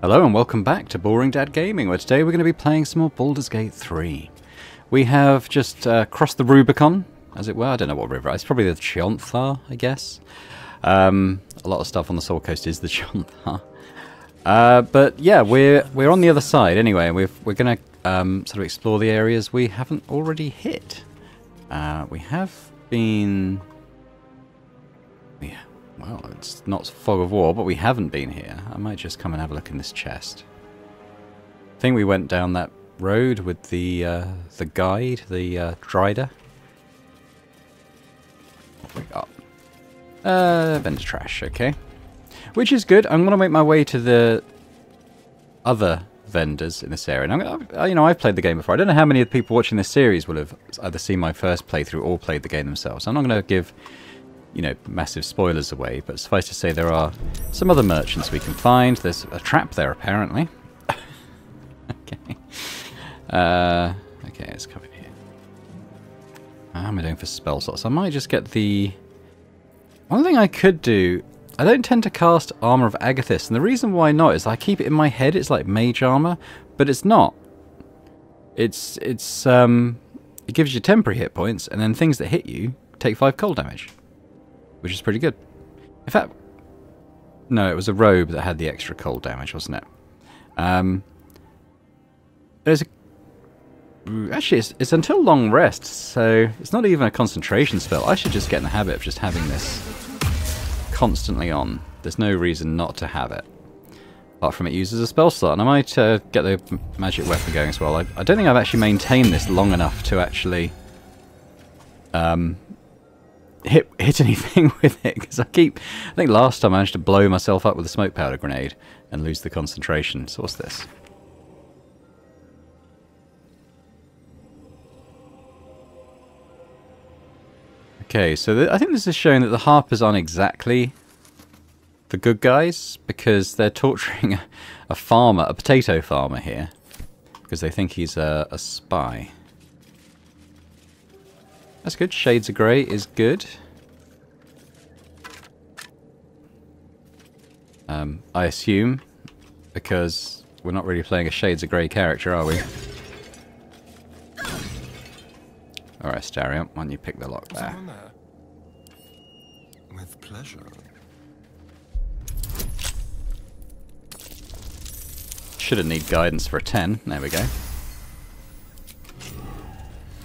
Hello and welcome back to Boring Dad Gaming, where today we're going to be playing some more Baldur's Gate 3. We have just crossed the Rubicon, as it were. I don't know what river. It's probably the Chionthar, I guess. A lot of stuff on the Soul Coast is the Chionthar. But yeah, we're on the other side anyway, and we're going to sort of explore the areas we haven't already hit. We have been... Yeah. Well, it's not Fog of War, but we haven't been here. I might just come and have a look in this chest. I think we went down that road with the guide, the Drider. What have we got? Vendor trash, okay. Which is good. I'm going to make my way to the other vendors in this area. And I've played the game before. I don't know how many of the people watching this series will have either seen my first playthrough or played the game themselves. I'm not going to give... massive spoilers away, but suffice to say there are some other merchants we can find. There's a trap there, apparently. Okay. Okay, let's come in here. How am I doing for spell slots? I might just get the... One thing I could do... I don't tend to cast Armor of Agathis, and the reason why not is I keep it in my head it's like mage armor, but it's not. It gives you temporary hit points, and then things that hit you take 5 cold damage. Which is pretty good. In fact, no, it was a robe that had the extra cold damage, wasn't it? There's a... Actually, it's until long rest, so it's not even a concentration spell. I should just get in the habit of just having this constantly on. There's no reason not to have it. Apart from it uses a spell slot, and I might get the magic weapon going as well. I don't think I've actually maintained this long enough to actually... hit anything with it, because I think last time I managed to blow myself up with a smoke powder grenade and lose the concentration. So what's this? Okay, so I think this is showing that the Harpers aren't exactly the good guys, because they're torturing a farmer, a potato farmer here, because they think he's a spy. That's good. Shades of Grey is good. I assume, because we're not really playing a Shades of Grey character, are we? Alright, Starion, why don't you pick the lock there? With pleasure. Shouldn't need guidance for a 10. There we go.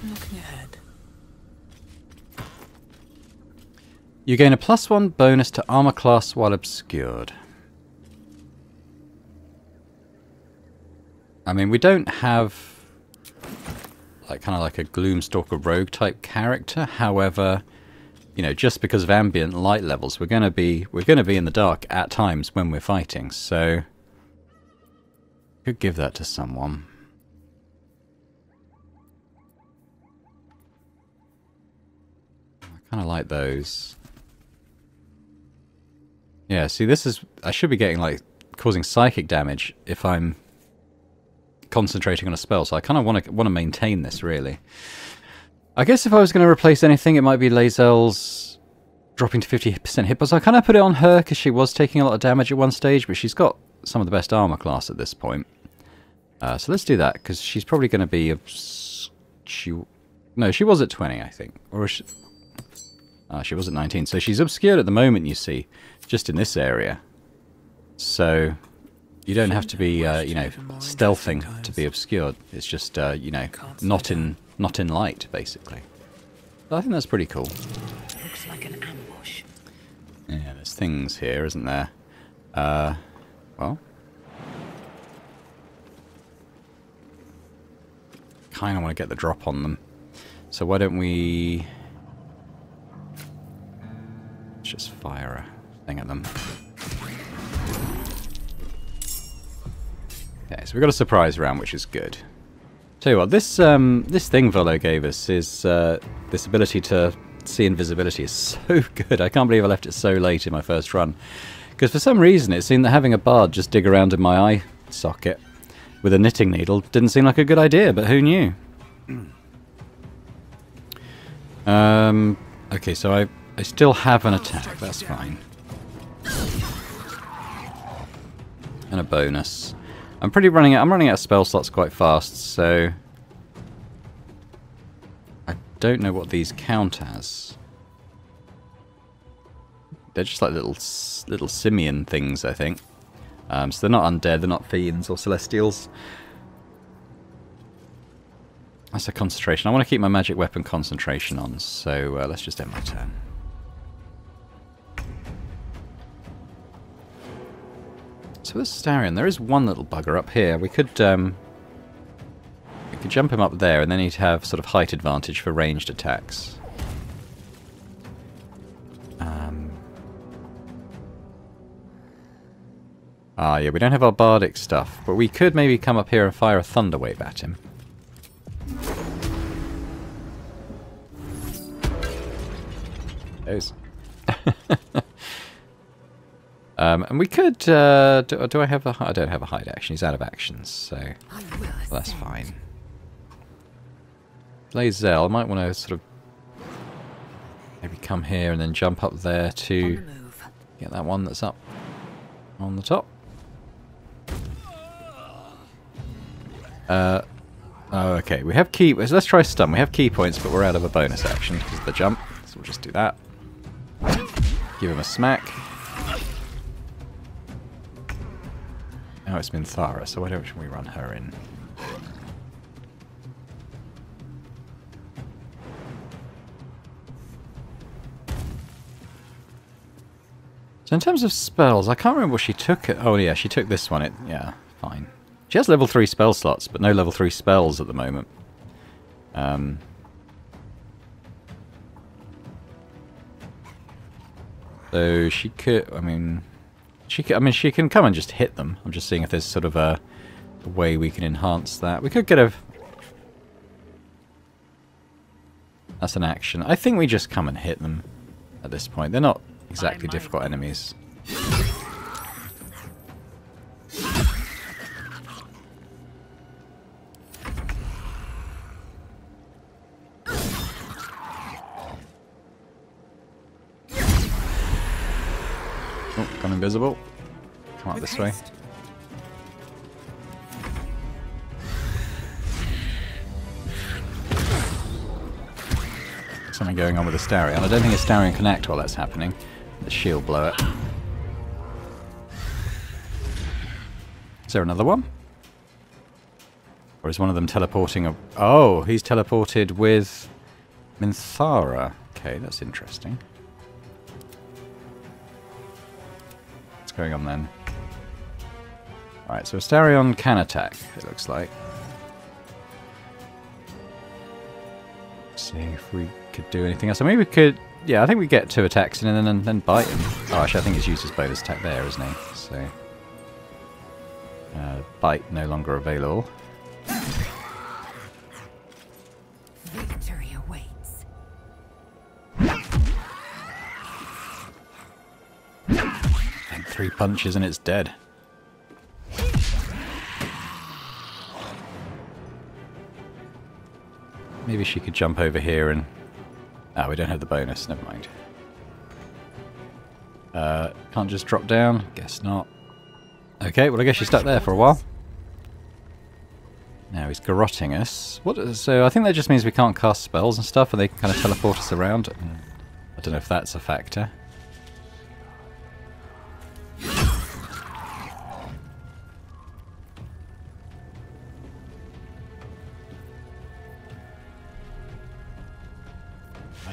Looking ahead. You gain a +1 bonus to armor class while obscured. I mean, we don't have kind of like a Gloomstalker rogue type character. However, just because of ambient light levels, we're going to be in the dark at times when we're fighting. So, could give that to someone. I kind of like those. Yeah, see, this is... I should be getting, causing psychic damage if I'm concentrating on a spell, so I kind of want to maintain this, really. I guess if I was going to replace anything, it might be Lae'zel's dropping to 50% hit points. I kind of put it on her, because she was taking a lot of damage at one stage, but she's got some of the best armor class at this point. So let's do that, because she's probably going to be... No, she was at 20, I think. Or she was at 19, so she's obscured at the moment, you see. Just in this area. So you don't have to be stealthing to be obscured. It's just not in light, basically. But I think that's pretty cool. Looks like an ambush. Yeah, there's things here, isn't there? Well, kind of want to get the drop on them. So why don't we just fire a thing at them. Okay, so we've got a surprise round, which is good. Tell you what, this thing Volo gave us is this ability to see invisibility is so good. I can't believe I left it so late in my first run, because for some reason it seemed that having a bard just dig around in my eye socket with a knitting needle didn't seem like a good idea, but who knew? Okay, so I still have an attack, that's fine. And a bonus. I'm running out of spell slots quite fast, so I don't know what these count as. They're just like little simian things, I think. So they're not undead, they're not fiends or celestials. That's a concentration. I want to keep my magic weapon concentration on, so let's just end my turn. So with Starion, there is one little bugger up here. We could jump him up there, and then he'd have sort of height advantage for ranged attacks. Yeah, we don't have our bardic stuff, but we could maybe come up here and fire a thunder wave at him. Those. And we could, do I have a, I don't have a hide action, he's out of actions, so that's fine. Lae'zel, I might want to sort of maybe come here and then jump up there to get that one that's up on the top. Oh, okay, we have key, let's try stun, we have key points, but we're out of a bonus action because of the jump, so we'll just do that. Give him a smack. Now it's Minthara, so why don't we run her in? So in terms of spells, I can't remember what she took. Oh yeah, she took this one. Yeah, fine. She has level 3 spell slots, but no level 3 spells at the moment. So she could, I mean, she can come and just hit them. I'm just seeing if there's sort of a way we can enhance that. We could get a... That's an action. I think we just come and hit them at this point. They're not exactly difficult enemies. Oh, gone invisible. Come out this way. Something going on with Astarion. I don't think Astarion can act while that's happening. The shield blow it. Is there another one? Or is one of them teleporting? Oh, he's teleported with Minthara. Okay, that's interesting. What's going on then? Right, so Astarion can attack, it looks like. See if we could do anything else. I mean, we could... Yeah, I think we get 2 attacks in and then bite him. Oh, actually, I think he's used his bonus attack there, isn't he? So... bite no longer available. Victory awaits. And 3 punches and it's dead. Maybe she could jump over here and... Ah, we don't have the bonus, never mind. Can't just drop down? Guess not. Okay, well I guess she's stuck there for a while. Now he's garroting us. So I think that just means we can't cast spells and stuff, and they can kind of teleport us around. I don't know if that's a factor.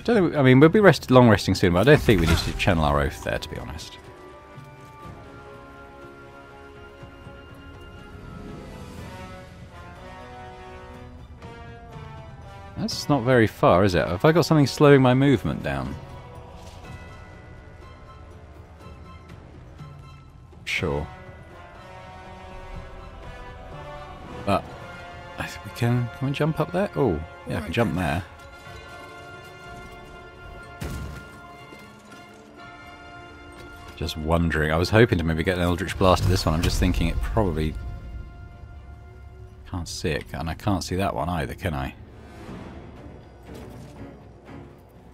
I mean, we'll be long resting soon, but I don't think we need to channel our oath there, to be honest. That's not very far, is it? Have I got something slowing my movement down? Sure. But I think we can we jump up there? Oh, yeah, I can jump there. Just wondering. I was hoping to maybe get an Eldritch Blast to this one. I'm just thinking it probably... Can't see it, and I can't see that one either, can I?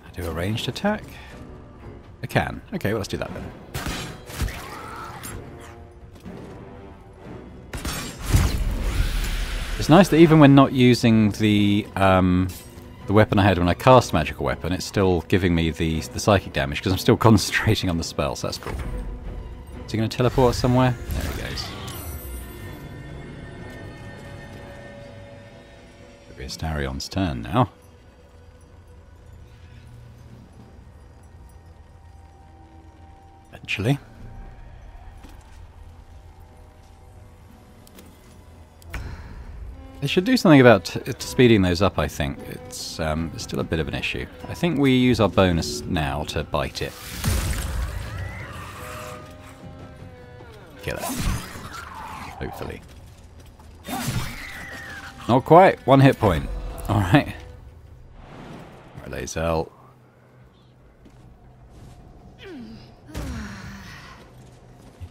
I do a ranged attack? I can. Okay, well, let's do that then. It's nice that even when not using the weapon I had when I cast magical weapon, it's still giving me the psychic damage because I'm still concentrating on the spell, so that's cool. Is he going to teleport somewhere? There he goes. It'll be Astarion's turn now. Eventually. They should do something about speeding those up, I think. It's still a bit of an issue. I think we use our bonus now to bite it. Kill it. Hopefully. Not quite. 1 hit point. Alright. Relay Zell.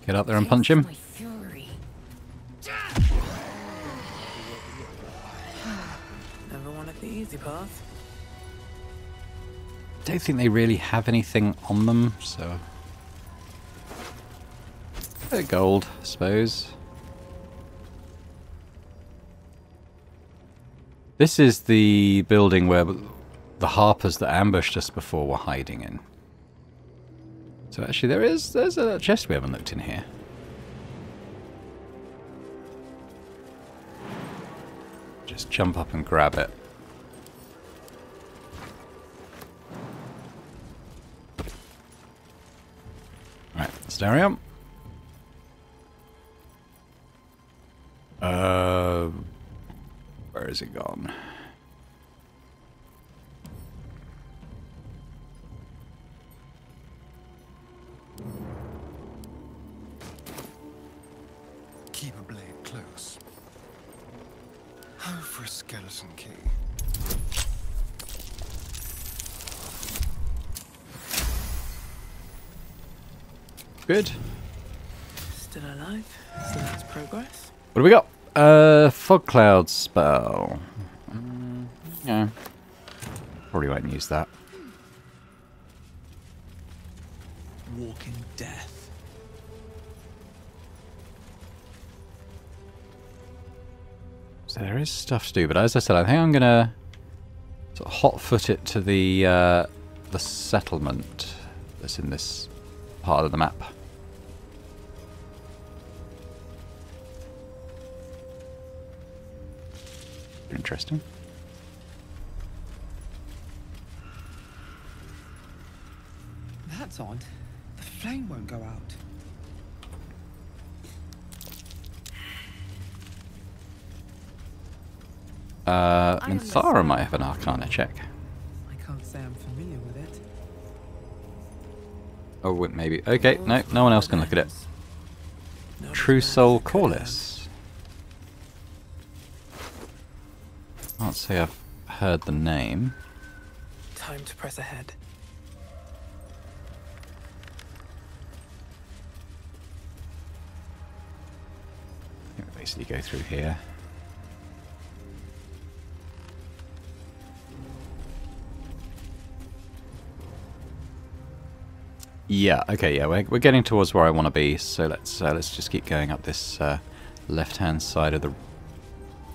Get up there and punch him. The easy path. Don't think they really have anything on them, so a bit of gold, I suppose. This is the building where the harpers that ambushed us before were hiding in. So actually there's a chest we haven't looked in here. Just jump up and grab it. Right, Astarion. Where is it gone? Keep a blade close. How for a skeleton key? Good. Still alive, so that's progress. What do we got? Fog cloud spell. Yeah. Probably won't use that. Walking death. So there is stuff to do, but as I said, I think I'm gonna sort of hot-foot it to the settlement that's in this part of the map. Interesting. That's odd. The flame won't go out. Minthara might have an Arcana check. I can't say I'm familiar with it. Oh, wait, maybe. Okay, no, no one else can look at it. True Soul Corliss. Can't say I've heard the name. Time to press ahead. I think we basically go through here. Yeah, okay, yeah, we're getting towards where I want to be, so let's just keep going up this left-hand side of the...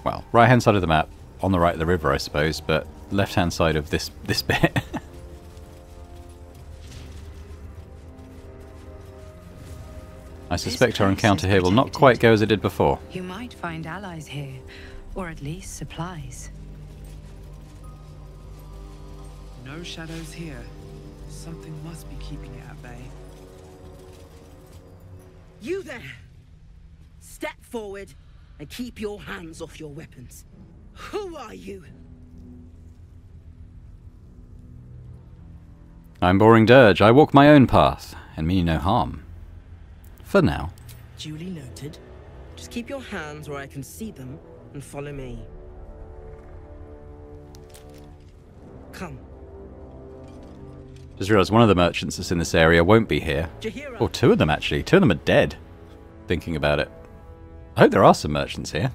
Well, right-hand side of the map, on the right of the river, I suppose, but left-hand side of this bit. I suspect our encounter here will not quite go as it did before. You might find allies here, or at least supplies. No shadows here. Something must be keeping it at bay. You there! Step forward and keep your hands off your weapons. Who are you? I'm Boring Dirge. I walk my own path, and mean no harm. For now. Duly noted. Just keep your hands where I can see them and follow me. Come. Just realised one of the merchants that's in this area won't be here. Jahira. Or two of them, actually. Two of them are dead. Thinking about it. I hope there are some merchants here.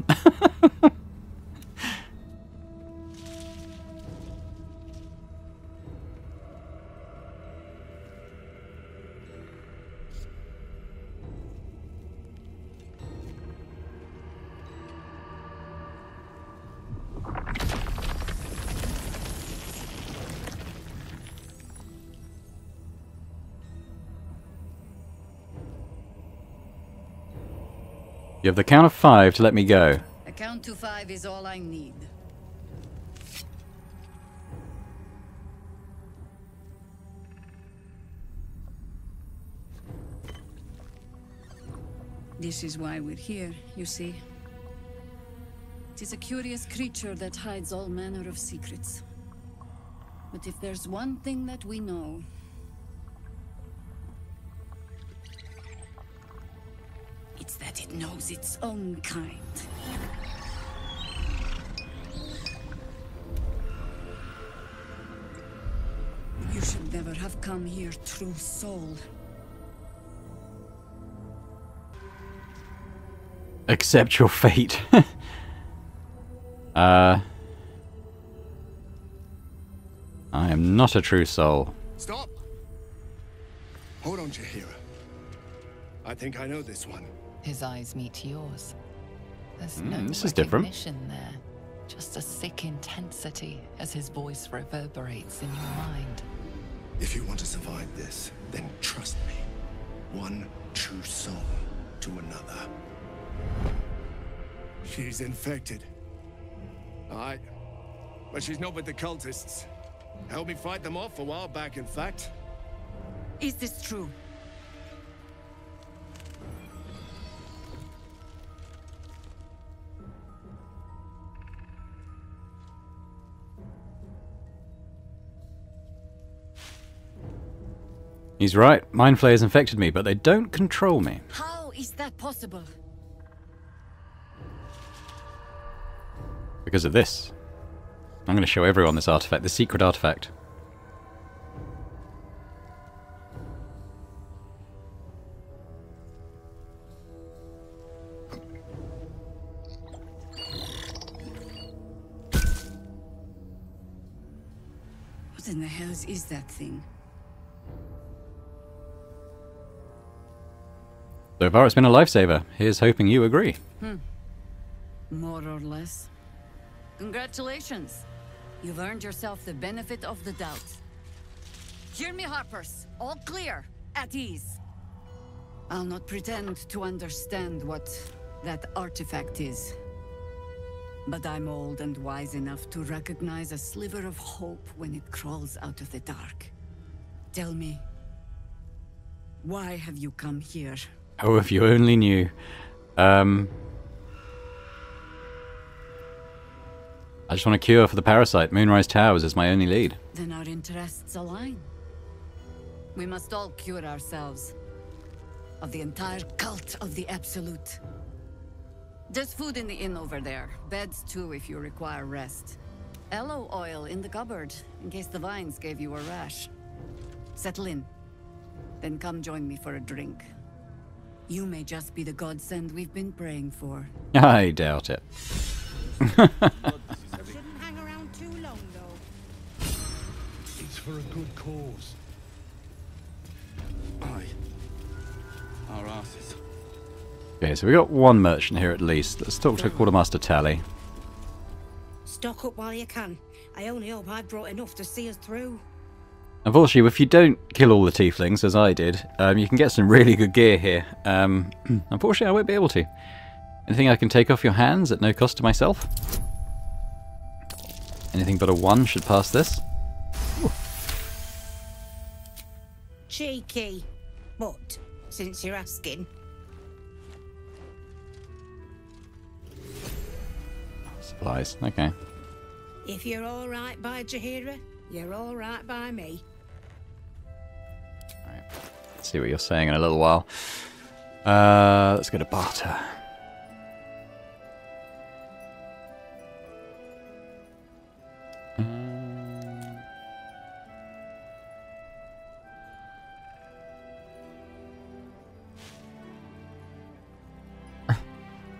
You have the count of 5 to let me go. A count to 5 is all I need. This is why we're here, you see. It is a curious creature that hides all manner of secrets. But if there's one thing that we know, it's that it knows its own kind. You should never have come here, true soul. Accept your fate. I am not a true soul. Stop! Hold on, Jahira. I think I know this one. His eyes meet yours. There's no this is different. recognition there. Just a sick intensity as his voice reverberates in your mind. If you want to survive this, then trust me. One true soul to another. She's infected. Aye. But she's not with the cultists. Helped me fight them off a while back, in fact. Is this true? He's right. Mind flayers infected me, but they don't control me. How is that possible? Because of this. I'm going to show everyone this artifact, the secret artifact. What in the hell is that thing? So far it's been a lifesaver. Here's hoping you agree. More or less. Congratulations. You've earned yourself the benefit of the doubt. Hear me, Harpers. All clear. At ease. I'll not pretend to understand what that artifact is. But I'm old and wise enough to recognize a sliver of hope when it crawls out of the dark. Tell me, why have you come here? Oh, if you only knew. I just want a cure for the parasite. Moonrise Towers is my only lead. Then our interests align. We must all cure ourselves. Of the entire cult of the Absolute. There's food in the inn over there. Beds too if you require rest. Aloe oil in the cupboard, in case the vines gave you a rash. Settle in. Then come join me for a drink. You may just be the godsend we've been praying for. I doubt it. Shouldn't hang around too long, though. It's for a good cause. Aye. Our asses. Okay, so we got one merchant here at least. Let's talk to Quartermaster Tally. Stock up while you can. I only hope I've brought enough to see us through. Unfortunately, if you don't kill all the tieflings, as I did, you can get some really good gear here. Unfortunately, I won't be able to. Anything I can take off your hands at no cost to myself? Anything but a 1 should pass this. Ooh. Cheeky. But, since you're asking... Supplies, okay. If you're alright by Jahira, you're alright by me. Alright, let's see what you're saying in a little while. Let's go to barter.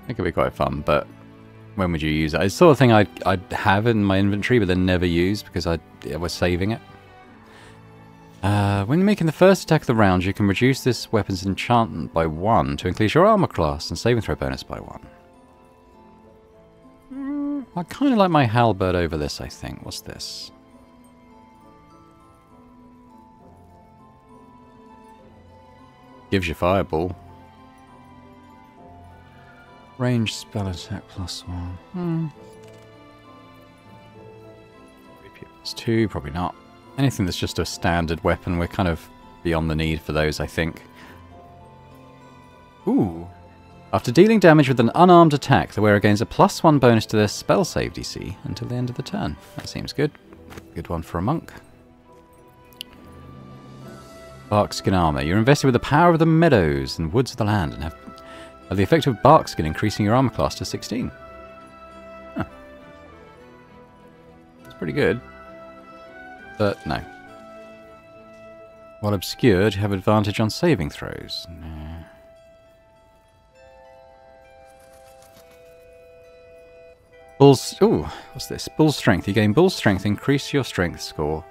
It could be quite fun, but when would you use it? It's the sort of thing I'd have in my inventory, but then never use because I was saving it. When making the first attack of the round, you can reduce this weapon's enchantment by 1 to increase your armor class and saving throw bonus by 1. I kind of like my halberd over this, I think. What's this? Gives you fireball. Range spell attack +1. It's 2, probably not. Anything that's just a standard weapon, we're kind of beyond the need for those, I think. Ooh. After dealing damage with an unarmed attack, the wearer gains a +1 bonus to their spell save DC until the end of the turn. That seems good. Good one for a monk. Barkskin armor. You're invested with the power of the meadows and woods of the land and have the effect of barkskin, increasing your armor class to 16. Huh. That's pretty good. But no. While obscured, you have advantage on saving throws. Nah. Ooh, what's this? Bull strength. You gain bull strength. Increase your strength score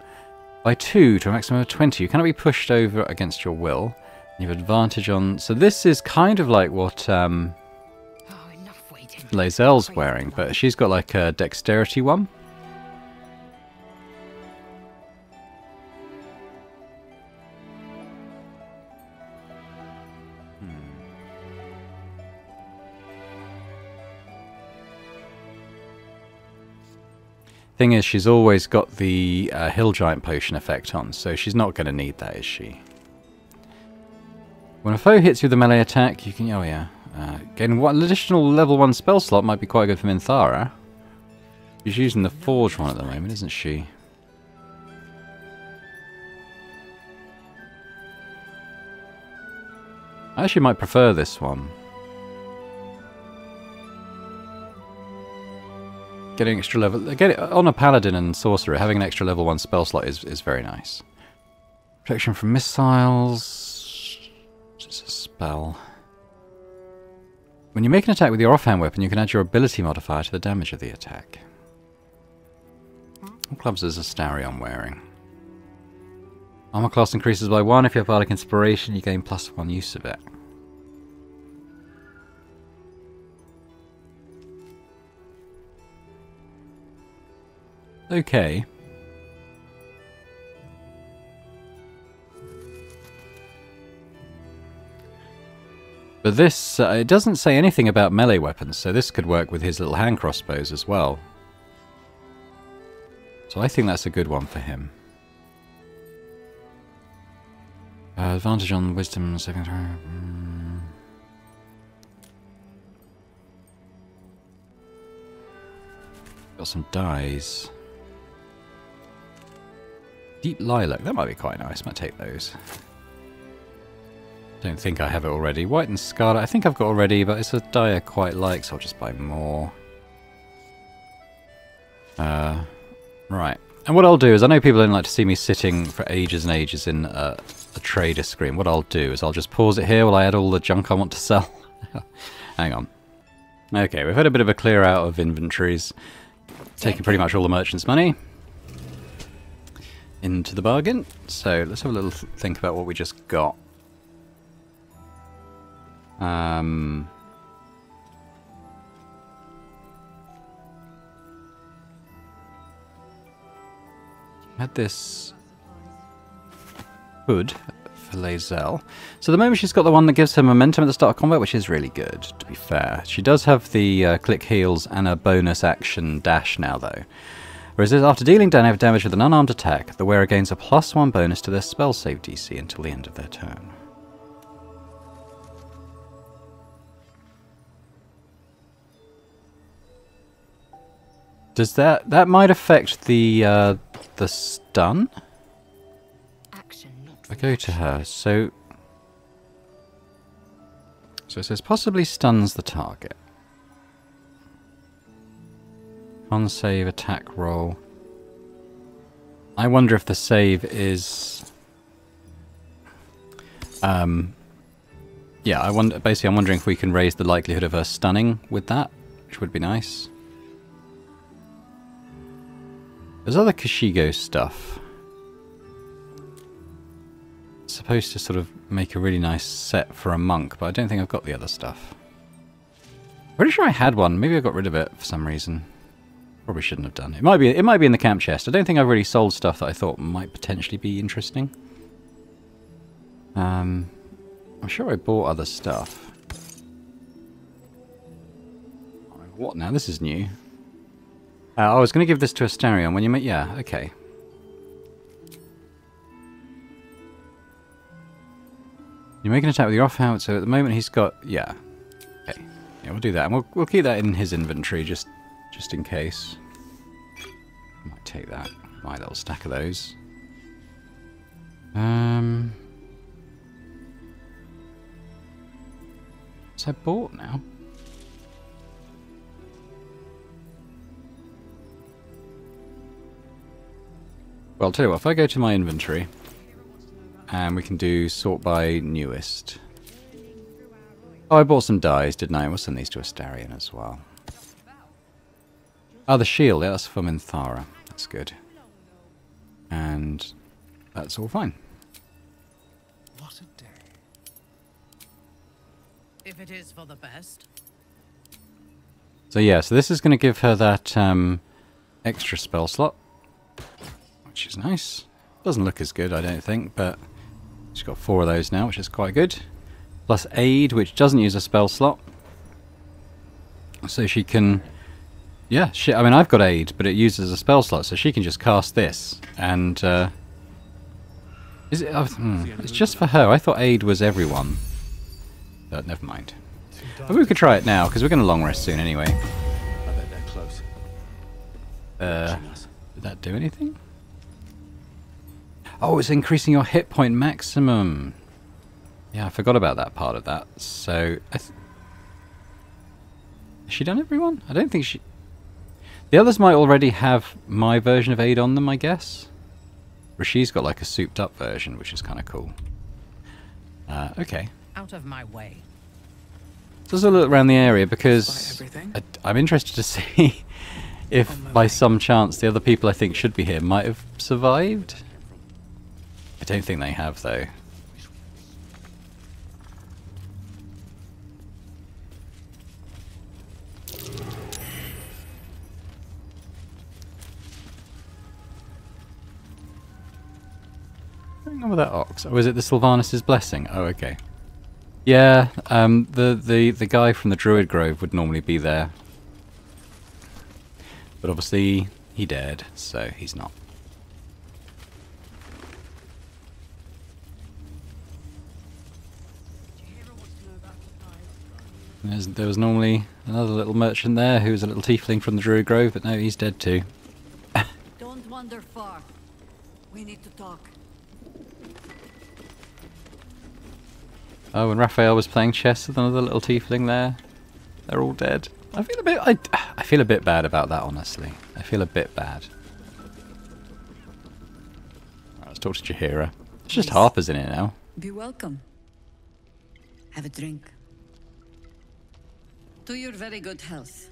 by 2 to a maximum of 20. You cannot be pushed over against your will. You have advantage on... So this is kind of like what Lae'zel's wearing, but she's got like a dexterity one. Thing is, she's always got the Hill Giant Potion effect on, so she's not going to need that, is she? When a foe hits you with a melee attack, you can... Oh yeah. Gain one additional level 1 spell slot might be quite good for Minthara. She's using the Forge one at the moment, isn't she? I actually might prefer this one. Getting extra level... on a Paladin and Sorcerer, having an extra level 1 spell slot is very nice. Protection from missiles... It's a spell. When you make an attack with your offhand weapon, you can add your ability modifier to the damage of the attack. What clubs is Astarion wearing? Armor class increases by 1. If you have Bardic Inspiration, you gain +1 use of it. Okay. But this, it doesn't say anything about melee weapons, so this could work with his little hand crossbows as well. So I think that's a good one for him. Advantage on wisdom saving throw. Got some dies. Deep Lilac, that might be quite nice, might take those. Don't think I have it already. White and Scarlet, I think I've got already, but it's a dye I quite like, so I'll just buy more. Right. And what I'll do is, I know people don't like to see me sitting for ages and ages in a trader screen. What I'll do is I'll just pause it here while I add all the junk I want to sell. Hang on. Okay, we've had a bit of a clear out of inventories. Taking pretty much all the merchant's money into the bargain. So let's have a little think about what we just got. Had this hood for Lae'zel. So at the moment she's got the one that gives her momentum at the start of combat, which is really good, to be fair. She does have the click heals and a bonus action dash now, though. Whereas after dealing damage with an unarmed attack, the wearer gains a +1 bonus to their spell save DC until the end of their turn. Does that might affect the stun? I go to her, so it says possibly stuns the target. On save, attack roll. I wonder if the save is yeah, basically I'm wondering if we can raise the likelihood of her stunning with that, which would be nice. There's other Kashigo stuff. It's supposed to sort of make a really nice set for a monk, but I don't think I've got the other stuff. Pretty sure I had one. Maybe I got rid of it for some reason. Probably shouldn't have done. It might be in the camp chest. I don't think I've really sold stuff that I thought might potentially be interesting. I'm sure I bought other stuff. What now? This is new. I was going to give this to Astarion when you make... Yeah, okay. You make an attack with your offhand, so at the moment he's got... Yeah. Okay. Yeah, we'll do that. And we'll keep that in his inventory just in case. Might take that. My little stack of those. What's I bought now? Well, I'll tell you what, if I go to my inventory, and we can do sort by newest. Oh, I bought some dyes, didn't I? We'll send these to Astarion as well. Oh, the shield, yeah, that's from Minthara. That's good. And that's all fine. What a day. If it is for the best. So yeah, so this is going to give her that extra spell slot, which is nice. Doesn't look as good, I don't think, but she's got 4 of those now, which is quite good. Plus aid, which doesn't use a spell slot. So she can... Yeah, I mean, I've got aid, but it uses a spell slot, so she can just cast this. And, is it... it's just for her. I thought aid was everyone. But never mind. Maybe we could try it now, because we're going to long rest soon anyway. I bet they're close. Did that do anything? Oh, it's increasing your hit point maximum. Yeah, I forgot about that part of that. So, has she done everyone? I don't think she... The others might already have my version of aid on them, I guess. Or she's got like a souped up version, which is kind of cool. Okay. Out of my way. So let's have a look around the area, because I'm interested to see if by some chance the other people I think should be here might have survived. I don't think they have, though. What's going on with that ox? Oh, is it the Sylvanus' blessing? Oh, okay. Yeah, the guy from the Druid Grove would normally be there. But obviously, he dared, so he's not. There was normally another little merchant there who was a little tiefling from the Druid Grove, but no, he's dead too. Don't wander far. We need to talk. Oh, and Raphael was playing chess with another little tiefling there. They're all dead. I feel a bit bad about that, honestly. I feel a bit bad. Right, let's talk to Jaheira. It's just Harper's in it now. Be welcome. Have a drink. To your very good health.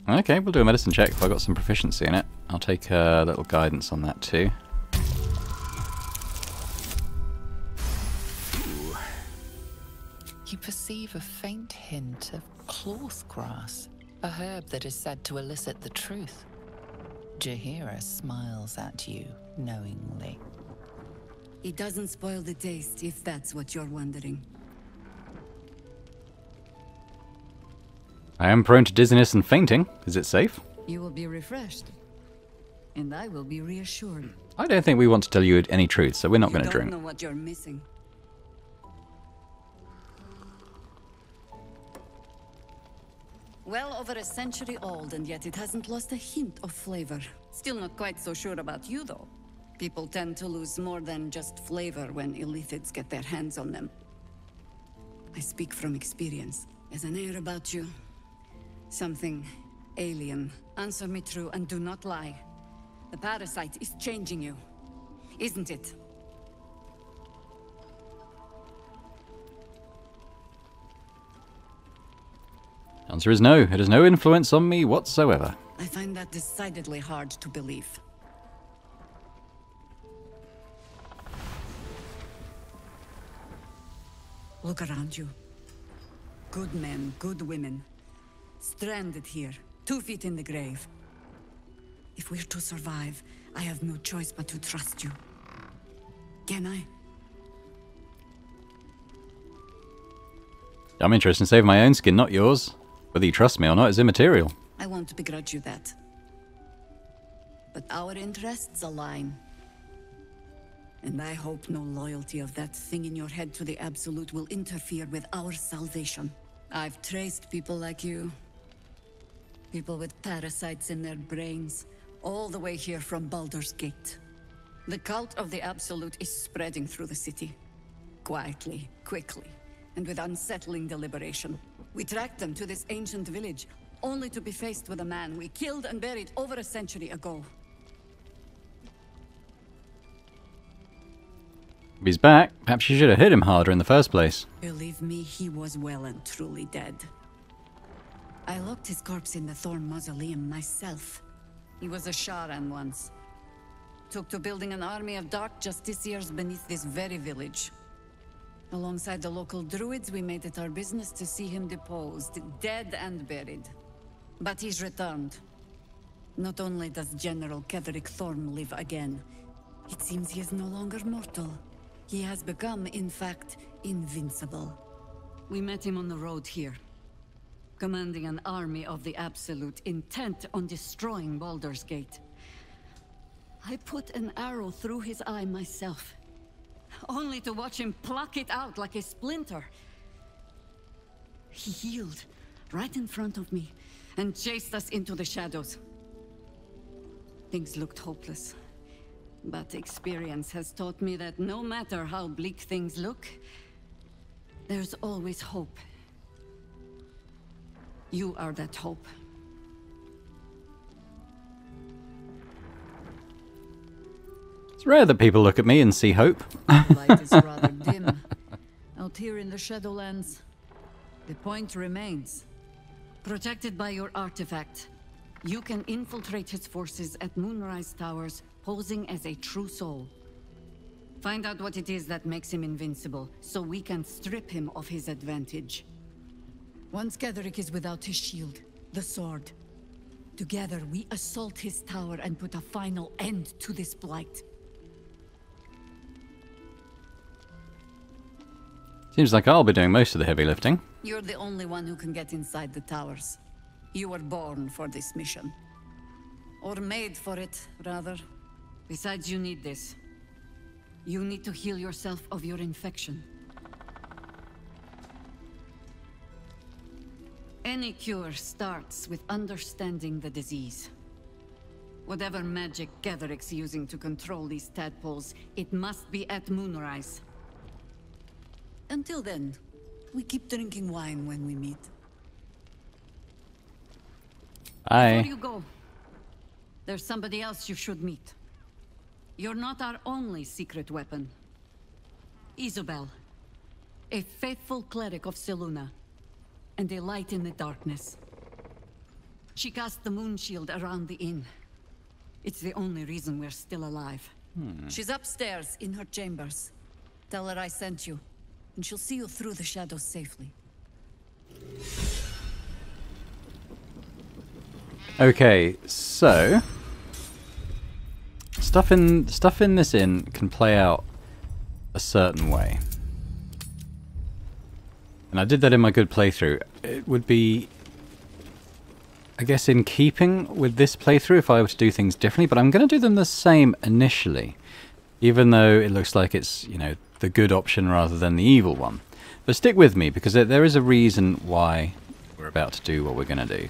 Okay, we'll do a medicine check if I got some proficiency in it. I'll take a little guidance on that too. You perceive a faint hint of cloth grass, a herb that is said to elicit the truth. Jaheira smiles at you knowingly. It doesn't spoil the taste, if that's what you're wondering. I am prone to dizziness and fainting. Is it safe? You will be refreshed. And I will be reassured. I don't think we want to tell you any truth, so we're not going to You drink. don't know what you're missing. Well over a century old, and yet it hasn't lost a hint of flavor. Still not quite so sure about you, though. People tend to lose more than just flavor when illithids get their hands on them. I speak from experience. There's an air about you. Something alien. Answer me true and do not lie. The parasite is changing you, isn't it? Answer is no. It has no influence on me whatsoever. I find that decidedly hard to believe. Look around you. Good men, good women. Stranded here, 2 feet in the grave. If we're to survive, I have no choice but to trust you. Can I? I'm interested in saving my own skin, not yours. Whether you trust me or not is immaterial. I won't begrudge you that. But our interests align. And I hope no loyalty of that thing in your head to the Absolute will interfere with our salvation. I've traced people like you. People with parasites in their brains, all the way here from Baldur's Gate. The cult of the Absolute is spreading through the city. Quietly, quickly, and with unsettling deliberation. We tracked them to this ancient village, only to be faced with a man we killed and buried over a century ago. If he's back, perhaps you should have hit him harder in the first place. Believe me, he was well and truly dead. I locked his corpse in the Thorn Mausoleum myself. He was a Sharan once. Took to building an army of dark justiciars beneath this very village. Alongside the local druids, we made it our business to see him deposed, dead and buried. But he's returned. Not only does General Ketherick Thorn live again, it seems he is no longer mortal. He has become, in fact, invincible. We met him on the road here, commanding an army of the Absolute, intent on destroying Baldur's Gate. I put an arrow through his eye myself, only to watch him pluck it out like a splinter. He healed right in front of me and chased us into the shadows. Things looked hopeless. But experience has taught me that no matter how bleak things look, there's always hope. You are that hope. It's rare that people look at me and see hope. Light is rather dim. Out here in the Shadowlands, the point remains. Protected by your artifact, you can infiltrate his forces at Moonrise Towers, posing as a true soul. Find out what it is that makes him invincible, so we can strip him of his advantage. Once Ketherick is without his shield, the sword, together we assault his tower and put a final end to this blight. Seems like I'll be doing most of the heavy lifting. You're the only one who can get inside the towers. You were born for this mission. Or made for it, rather. Besides, you need this. You need to heal yourself of your infection. Any cure starts with understanding the disease. Whatever magic Ketherick's using to control these tadpoles, it must be at Moonrise. Until then, we keep drinking wine when we meet. Bye. Before you go, there's somebody else you should meet. You're not our only secret weapon. Isobel, a faithful cleric of Selûne, and a light in the darkness. She cast the moon shield around the inn. It's the only reason we're still alive. She's upstairs in her chambers. Tell her I sent you, and she'll see you through the shadows safely. Okay, so stuff in this inn can play out a certain way. And I did that in my good playthrough. It would be, I guess, in keeping with this playthrough if I were to do things differently, but I'm going to do them the same initially, even though it looks like it's, you know, the good option rather than the evil one. But stick with me, because there is a reason why we're about to do what we're going to do.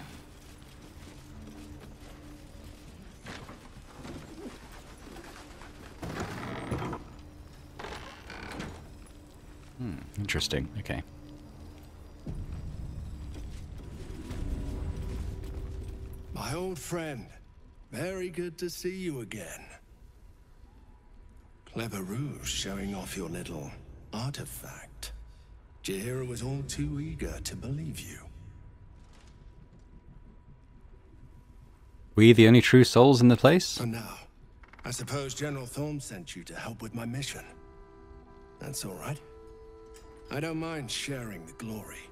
Interesting, okay. My old friend, very good to see you again. Clever ruse showing off your little artifact. Jaheira was all too eager to believe you. We the only true souls in the place? For now, I suppose General Thorn sent you to help with my mission. That's all right. I don't mind sharing the glory.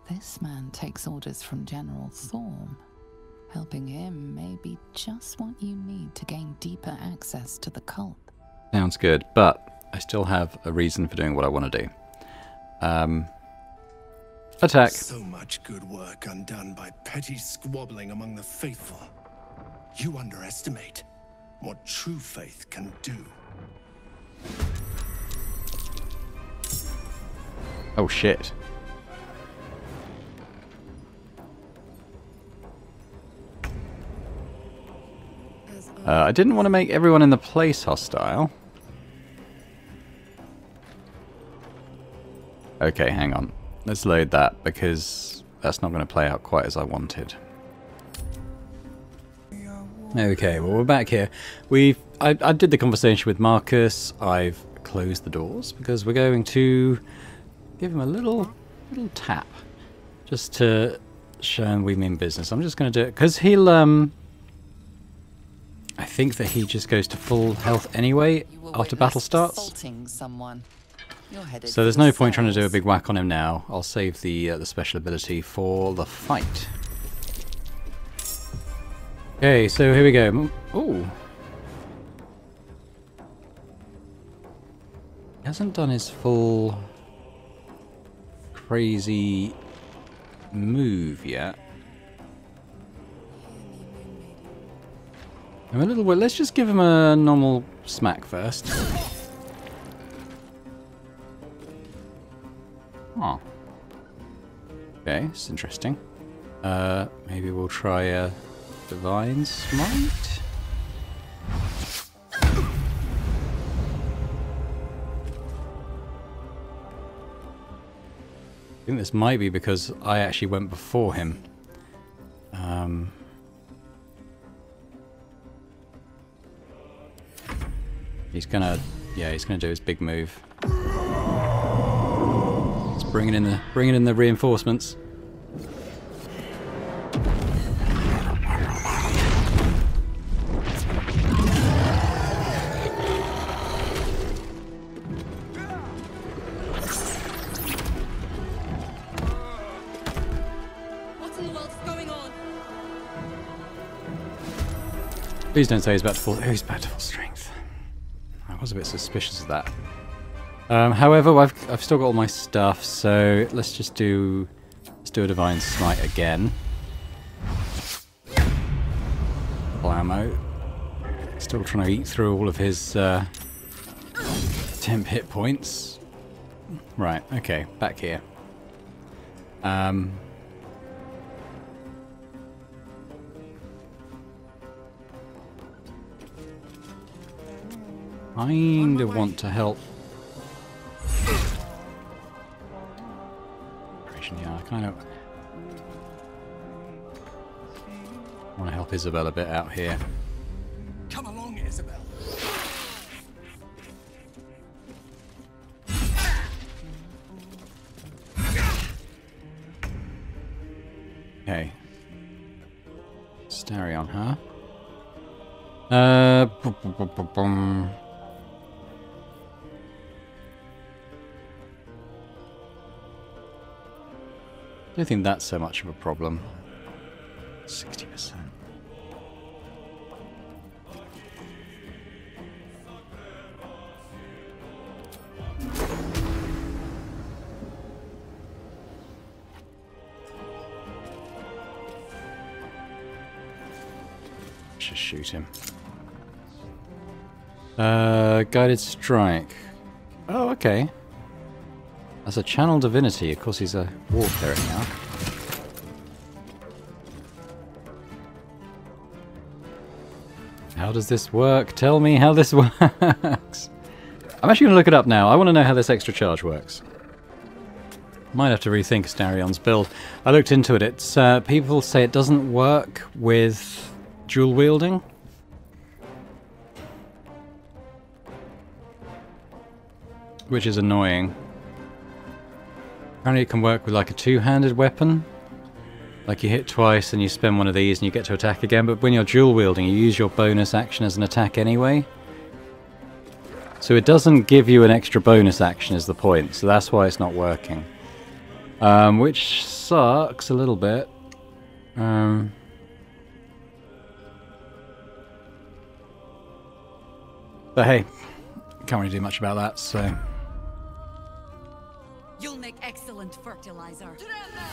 This man takes orders from General Thorn. Helping him may be just what you need to gain deeper access to the cult. Sounds good, but I still have a reason for doing what I want to do. Attack. So much good work undone by petty squabbling among the faithful. You underestimate what true faith can do. Oh shit. I didn't want to make everyone in the place hostile. Okay, hang on. Let's load that, because that's not going to play out quite as I wanted. Okay, well we're back here. I did the conversation with Marcus. I've closed the doors, because we're going to give him a little tap. Just to show him we mean business. I'm just going to do it, because he'll, I think that he just goes to full health anyway after battle starts. Someone. So there's no point trying to do a big whack on him now. I'll save the special ability for the fight. Okay, so here we go. Ooh. He hasn't done his full crazy move yet. I'm a little. Let's just give him a normal smack first. Oh. Okay, it's interesting. Maybe we'll try a divine smite. I think this might be because I actually went before him. He's gonna do his big move. Let's bring in the reinforcements. What in the world's going on? Please don't say he's about to full. Oh, he's about to full strength. I was a bit suspicious of that. However, I've still got all my stuff, so let's do a divine smite again. Blammo. Still trying to eat through all of his temp hit points. Right. Okay. Back here. Kind of want to help. Yeah, I kind of want to help Isabel a bit out here. Come along, Isabel. Okay. Starion, huh? I don't think that's so much of a problem. 60%. Just shoot him. Guided strike. Oh, okay. As a channel divinity, of course he's a war cleric now. How does this work? Tell me how this works. I'm actually going to look it up now. I want to know how this extra charge works. Might have to rethink Starion's build. I looked into it. It's people say it doesn't work with dual wielding. Which is annoying. Apparently it can work with like a two-handed weapon. Like you hit twice and you spend one of these and you get to attack again, but when you're dual wielding you use your bonus action as an attack anyway. So it doesn't give you an extra bonus action is the point, so that's why it's not working. Which sucks a little bit. But hey, can't really do much about that, so... You'll make excellent fertilizer.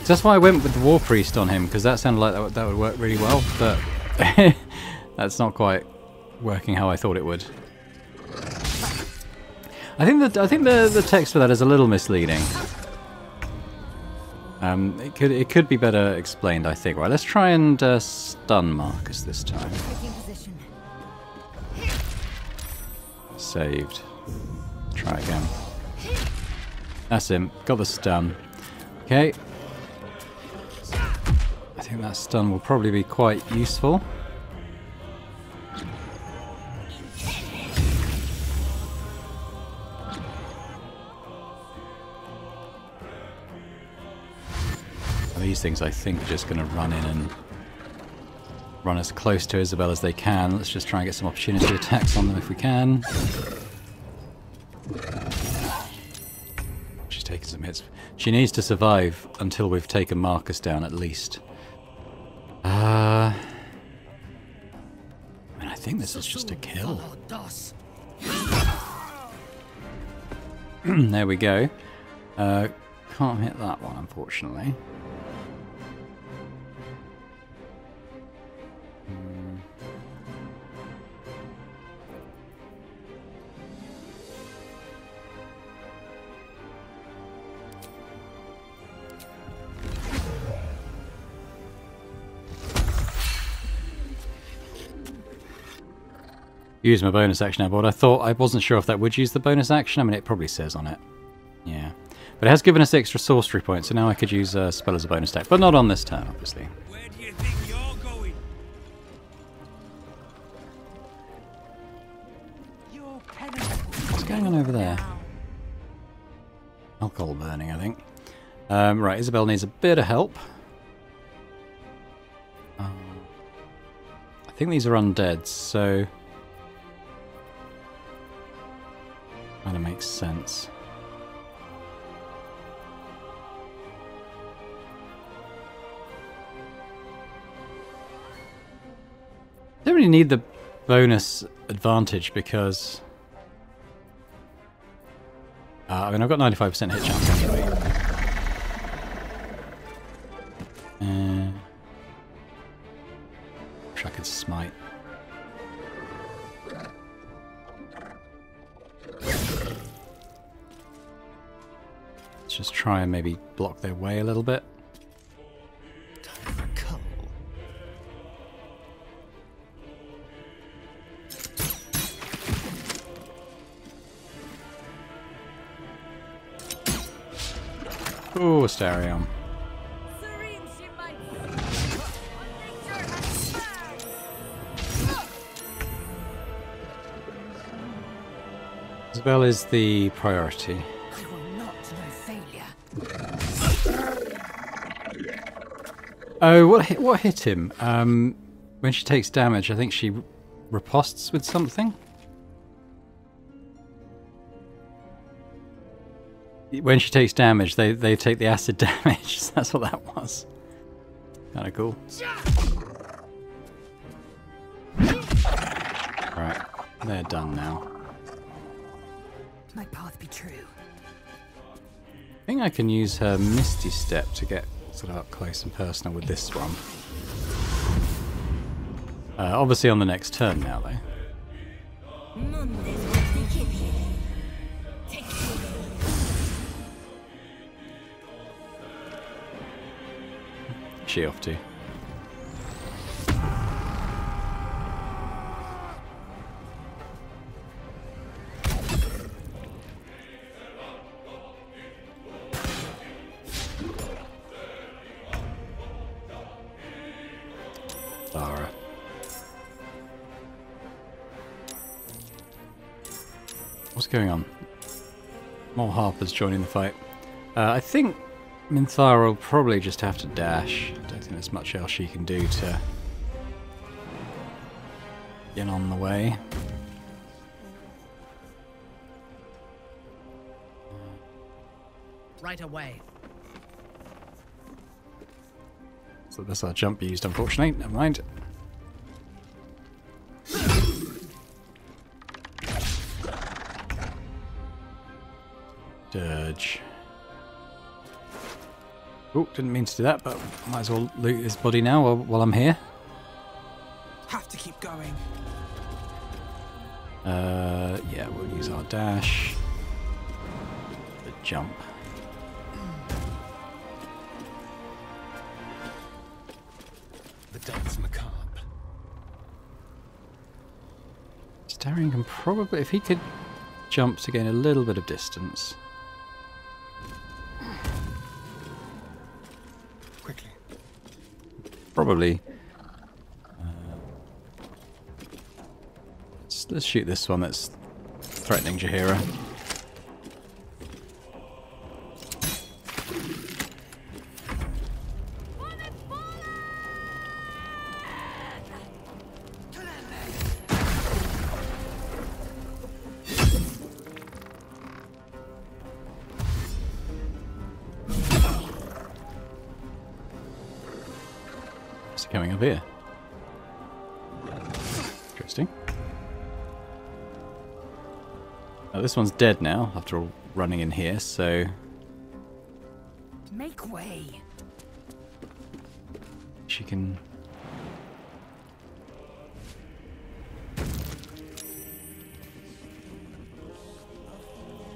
That's why I went with the War Priest on him, because that sounded like that would work really well, but that's not quite working how I thought it would. I think the text for that is a little misleading. It could be better explained, I think. Right, let's try and stun Marcus this time. Saved. Try again. That's him. Got the stun. Okay. I think that stun will probably be quite useful. These things, I think, are just going to run in and run as close to Isabel as they can. Let's just try and get some opportunity attacks on them if we can. She's taking some hits. She needs to survive until we've taken Marcus down, at least. I mean, I think this is just a kill. There we go. Can't hit that one, unfortunately. Use my bonus action now, but I wasn't sure if that would use the bonus action. I mean, it probably says on it. Yeah. But it has given us extra sorcery points, so now I could use a spell as a bonus attack. But not on this turn, obviously. Where do you think you're going? What's going on over there? Alcohol burning, I think. Right, Isabel needs a bit of help. I think these are undead, so... kind of makes sense. Don't really need the bonus advantage because I mean, I've got 95% hit chance anyway. Wish I could smite. Let's just try and maybe block their way a little bit. Ooh, Asterion. Isabel is the priority. I will not know failure. Oh, what hit him? When she takes damage, I think she riposts with something. When she takes damage, they take the acid damage. So that's what that was. Kind of cool. Right, they're done now. My path be true. I think I can use her Misty Step to get sort of up close and personal with this one. Obviously on the next turn now, though. She off to? Lara. What's going on? More Harpers joining the fight. I think Minthara will probably just have to dash. I don't think there's much else she can do to get on the way. Right away. So that's our jump used, unfortunately. Never mind. Dirge. Oh, didn't mean to do that, but might as well loot his body now while I'm here. Have to keep going. Yeah, we'll use our dash. The jump. The dance macabre. Starion can probably, if he could jump to gain a little bit of distance. Quickly. Probably. Let's shoot this one that's threatening Jaheira. What's coming up here? Interesting. Oh, this one's dead now after all running in here, so Make way. she can.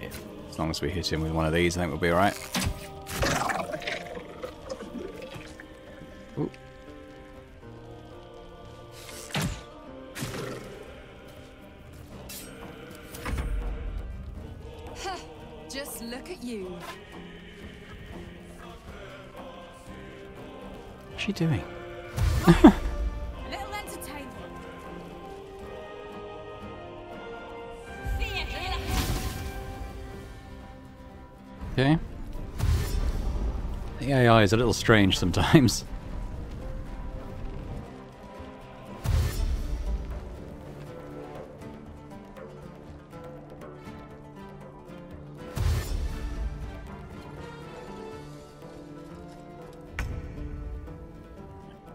Yeah, as long as we hit him with one of these, I think we'll be alright. Ooh. Just look at you. What's she doing? Little entertainment. Okay. The AI is a little strange sometimes.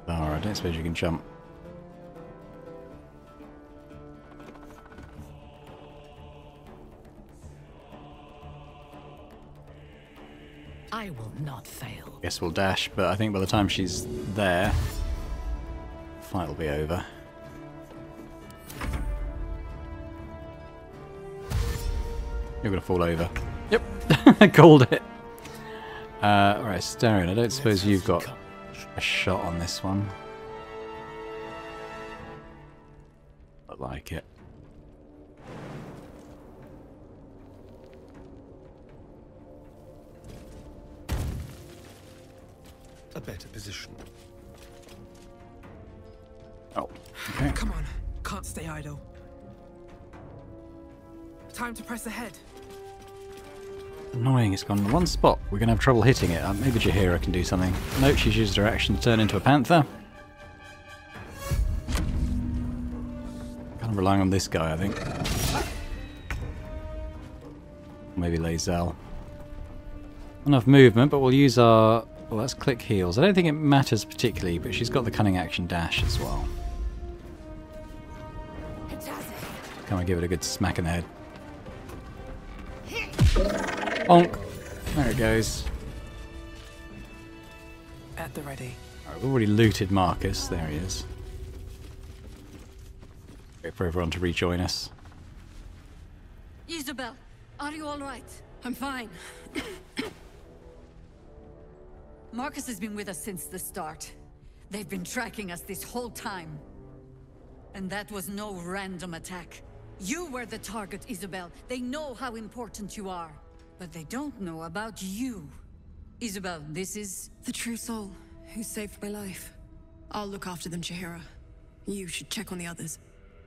I don't suppose you can jump. I will not fail. Guess we'll dash, but I think by the time she's there, the fight will be over. You're gonna fall over. Yep, I called it. Alright, Starion, I don't suppose you've got a shot on this one. I like it. A better position. Oh, okay. Come on, can't stay idle. Time to press ahead. Annoying, it's gone in one spot. We're gonna have trouble hitting it. Maybe Jaheira can do something. Nope, she's used her action to turn into a panther. Kind of relying on this guy, I think. Maybe Lae'zel. Enough movement, but we'll use our... Well, let's click heals. I don't think it matters particularly, but she's got the cunning action dash as well. Come on, give it a good smack in the head. Bonk. There it goes. At the ready. Alright, we've already looted Marcus. There he is. Wait for everyone to rejoin us. Isabel, are you all right? I'm fine. Marcus has been with us since the start. They've been tracking us this whole time. And that was no random attack. You were the target, Isabel. They know how important you are. But they don't know about you. Isabel, this is... The true soul, who saved my life. I'll look after them, Jaheira. You should check on the others.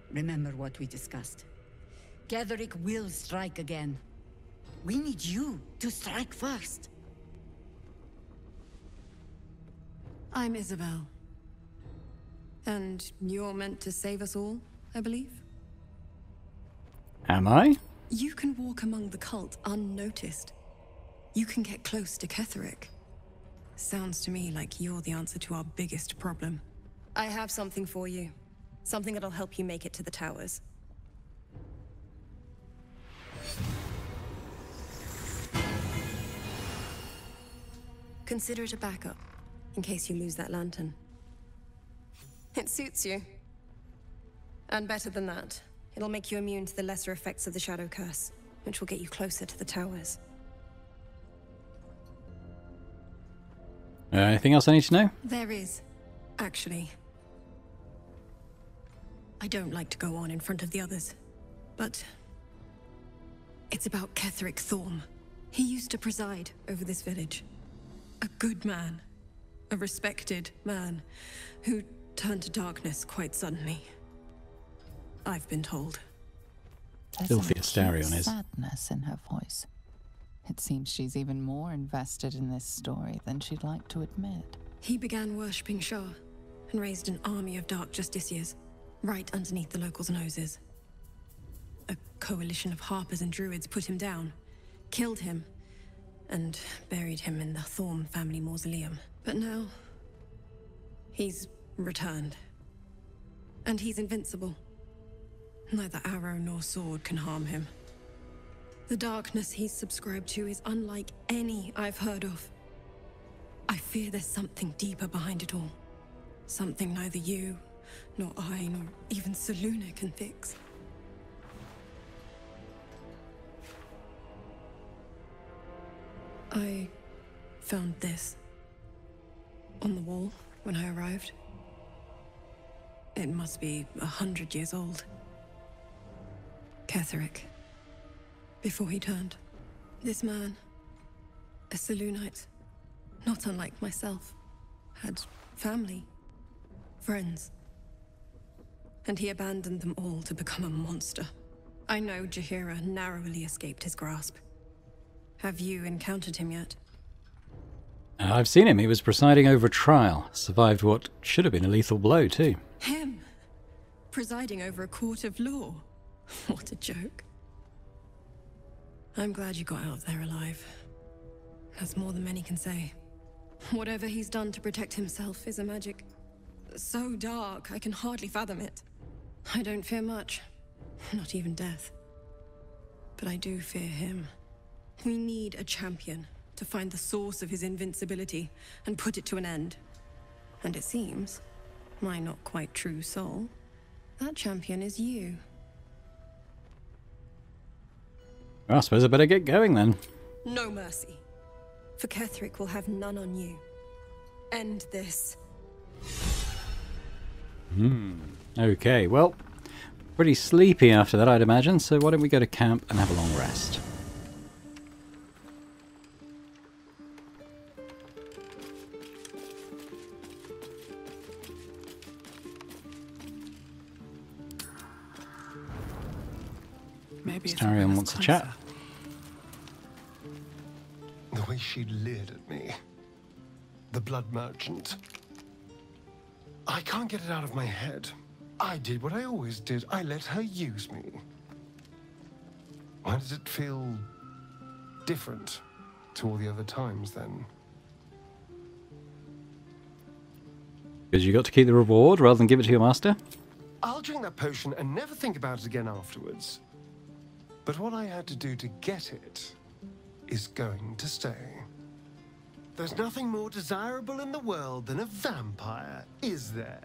Remember what we discussed. Gatherick will strike again. We need you to strike first. I'm Isabel. And you're meant to save us all, I believe? Am I? You can walk among the cult unnoticed. You can get close to Ketherick. Sounds to me like you're the answer to our biggest problem. I have something for you. Something that'll help you make it to the towers. Consider it a backup, in case you lose that lantern. It suits you. And better than that, it'll make you immune to the lesser effects of the Shadow Curse, which will get you closer to the towers. Anything else I need to know? There is, actually. I don't like to go on in front of the others, but it's about Ketheric Thorm. He used to preside over this village. A good man, a respected man, who turned to darkness quite suddenly. I've been told. Filthy Astarion is. Sadness in her voice. It seems she's even more invested in this story than she'd like to admit. He began worshipping Shah and raised an army of dark justiciars right underneath the locals' noses. A coalition of harpers and druids put him down, killed him, and buried him in the Thorm family mausoleum. But now, he's returned. And he's invincible. Neither arrow nor sword can harm him. The darkness he's subscribed to is unlike any I've heard of. I fear there's something deeper behind it all. Something neither you, nor I, nor even Selûne can fix. I found this on the wall when I arrived. It must be 100 years old. Ketheric. Before he turned. This man, a Selûnite, not unlike myself, had family, friends. And he abandoned them all to become a monster. I know Jaheira narrowly escaped his grasp. Have you encountered him yet? I've seen him. He was presiding over a trial. Survived what should have been a lethal blow, too. Him? Presiding over a court of law? What a joke. I'm glad you got out of there alive. That's more than many can say. Whatever he's done to protect himself is a magic so dark I can hardly fathom it. I don't fear much. Not even death. But I do fear him. We need a champion to find the source of his invincibility and put it to an end. And it seems, my not quite true soul, that champion is you. Well, I suppose I better get going then. No mercy. For Ketheric will have none on you. End this. Okay, well, pretty sleepy after that, I'd imagine, so why don't we go to camp and have a long rest? Maybe Astarion wants to chat. The way she leered at me. The blood merchant. I can't get it out of my head. I did what I always did. I let her use me. Why does it feel different to all the other times then? Because you got to keep the reward rather than give it to your master? I'll drink that potion and never think about it again afterwards. But what I had to do to get it is going to stay. There's nothing more desirable in the world than a vampire, is there?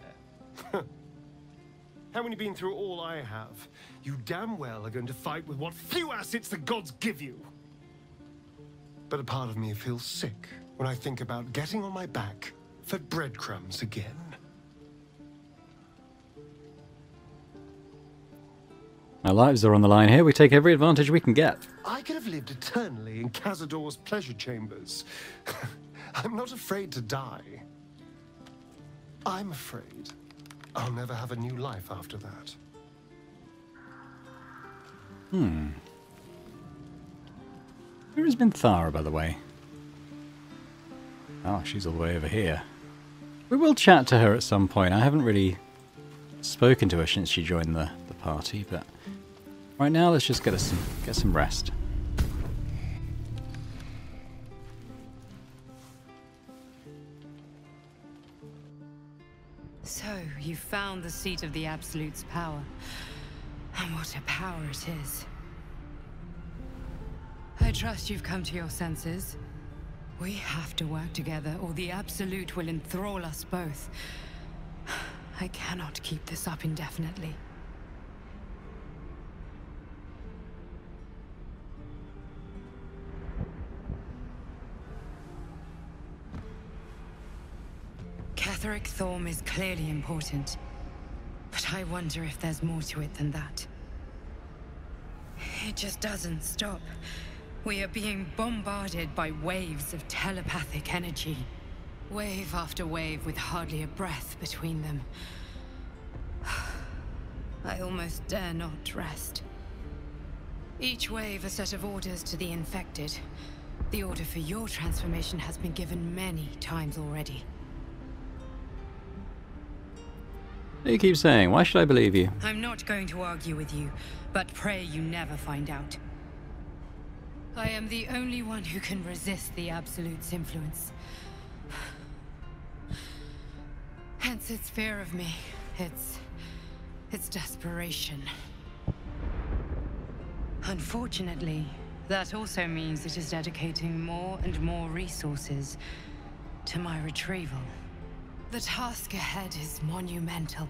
Having been through all I have, you damn well are going to fight with what few assets the gods give you. But a part of me feels sick when I think about getting on my back for breadcrumbs again. Our lives are on the line here. We take every advantage we can get. I could have lived eternally in Cazador's pleasure chambers. I'm not afraid to die. I'm afraid I'll never have a new life after that. Where has been Thara, by the way? Oh, she's all the way over here. We will chat to her at some point. I haven't really spoken to her since she joined the party, but right now let's just get some rest. So, you found the seat of the Absolute's power. And what a power it is. I trust you've come to your senses. We have to work together, or the Absolute will enthrall us both. I cannot keep this up indefinitely. Catherick Thorm is clearly important, but I wonder if there's more to it than that. It just doesn't stop. We are being bombarded by waves of telepathic energy. Wave after wave with hardly a breath between them. I almost dare not rest. Each wave a set of orders to the infected. The order for your transformation has been given many times already. You keep saying, why should I believe you? I'm not going to argue with you, but pray you never find out. I am the only one who can resist the Absolute's influence. Hence its fear of me, its desperation. Unfortunately, that also means it is dedicating more and more resources to my retrieval. The task ahead is monumental.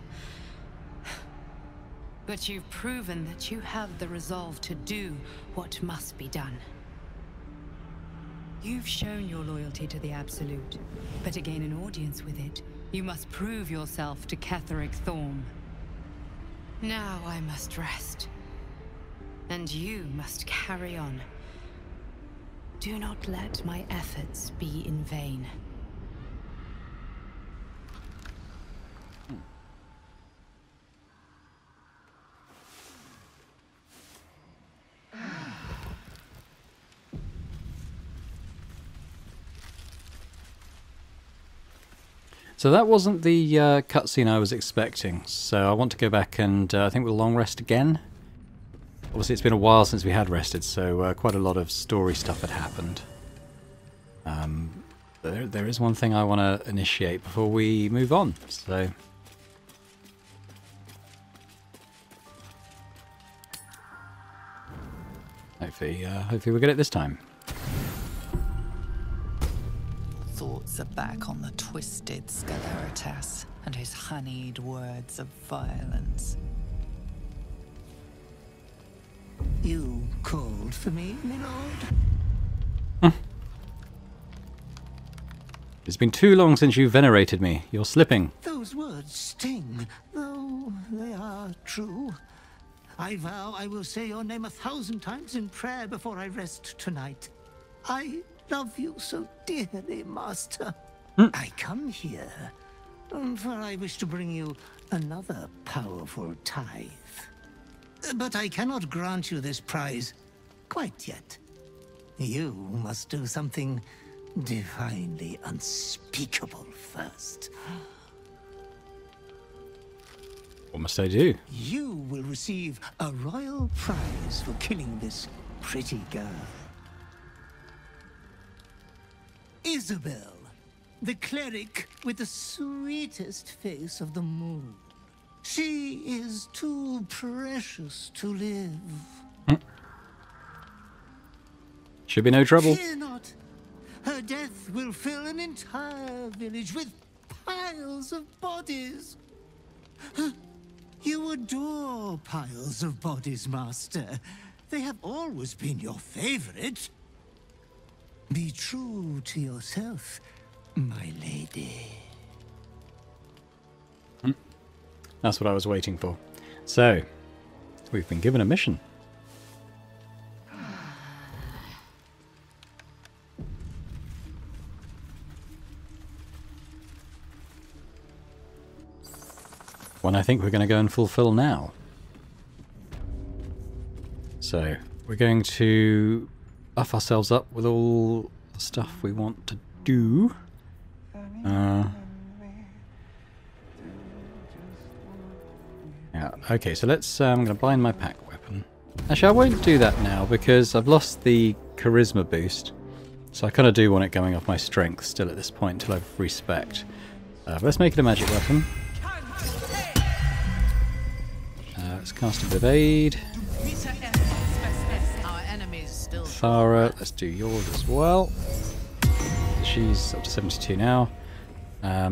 But you've proven that you have the resolve to do what must be done. You've shown your loyalty to the Absolute, but to gain an audience with it, you must prove yourself to Catherick Thorm. Now I must rest. And you must carry on. Do not let my efforts be in vain. So that wasn't the cutscene I was expecting, so I want to go back and I think we'll long rest again. Obviously it's been a while since we had rested, so quite a lot of story stuff had happened. There is one thing I want to initiate before we move on, so... Hopefully we'll get it this time. Thoughts are back on the twisted Sceleritas and his honeyed words of violence. You called for me, my lord? It's been too long since you venerated me. You're slipping. Those words sting, though they are true. I vow I will say your name 1,000 times in prayer before I rest tonight. I love you so dearly, Master. I come here, for I wish to bring you another powerful tithe. But I cannot grant you this prize quite yet. You must do something divinely unspeakable first. What must I do? You will receive a royal prize for killing this pretty girl. Isabel, the cleric with the sweetest face of the moon. She is too precious to live. Should be no trouble. Fear not. Her death will fill an entire village with piles of bodies. You adore piles of bodies, Master. They have always been your favorite. Be true to yourself, my lady. That's what I was waiting for. So, we've been given a mission. One I think we're going to go and fulfill now. So, we're going to buff ourselves up with all the stuff we want to do. Yeah, okay, so let's, I'm going to bind my pack weapon. Actually, I won't do that now because I've lost the charisma boost. So I kind of do want it going off my strength still at this point until I've respect. But let's make it a magic weapon. Let's cast a bit of aid. Thara, let's do yours as well. she's up to 72 now. Yeah,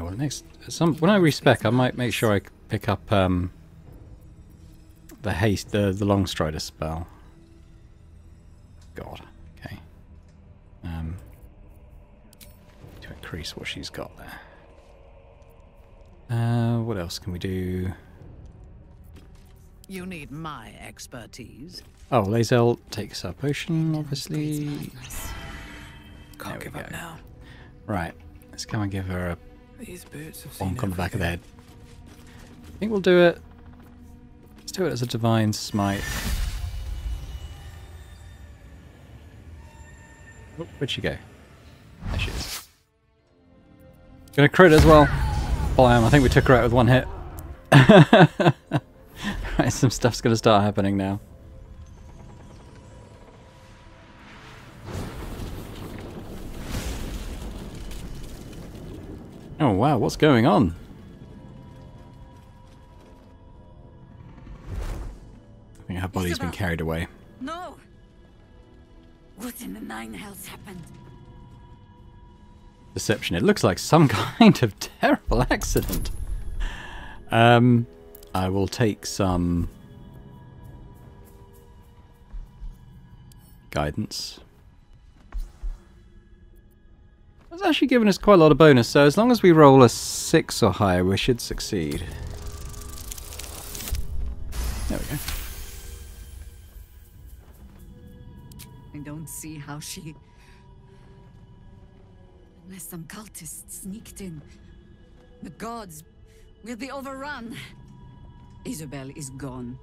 well, next when I respec, I might make sure I pick up the haste, the long strider spell. God, okay. To increase what she's got there. What else can we do? You need my expertise. Oh, Lae'zel takes our potion, obviously. Can't give up now. Right, let's come and give her a These boots have seen bonk on the back of the head. I think we'll do it. Let's do it as a divine smite. Oh, where'd she go? There she is. Gonna crit as well. Blam, I think we took her out with one hit. Right, some stuff's gonna start happening now. Oh wow, what's going on? I think her body's been carried away. No! What in the nine hells happened? Deception. It looks like some kind of terrible accident. I will take some guidance. It's actually given us quite a lot of bonus, so as long as we roll a 6 or higher, we should succeed. There we go. I don't see how she... Unless some cultists sneaked in. The gods will be overrun. Isabel is gone.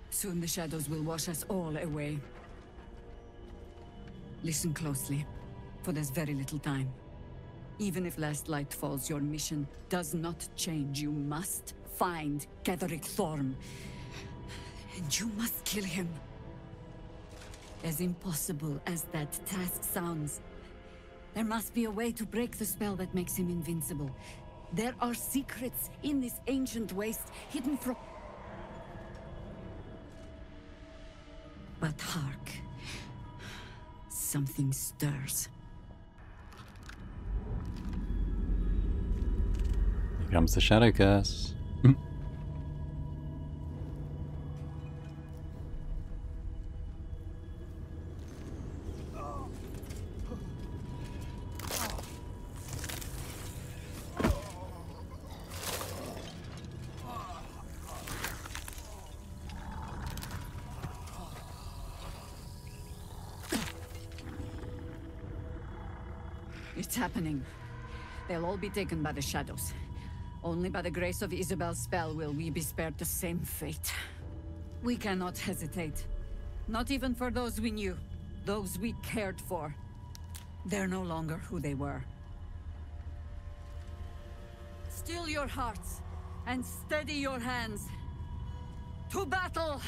Soon the shadows will wash us all away. Listen closely, for there's very little time. Even if last light falls, your mission does not change. You must find Ketheric Thorm. And you must kill him. As impossible as that task sounds, there must be a way to break the spell that makes him invincible. There are secrets in this ancient waste, hidden from... But hark. Something stirs. Here comes the shadow curse. It's happening. They'll all be taken by the shadows. Only by the grace of Isabel's spell will we be spared the same fate. We cannot hesitate. Not even for those we knew. Those we cared for. They're no longer who they were. Still your hearts, and steady your hands. To battle!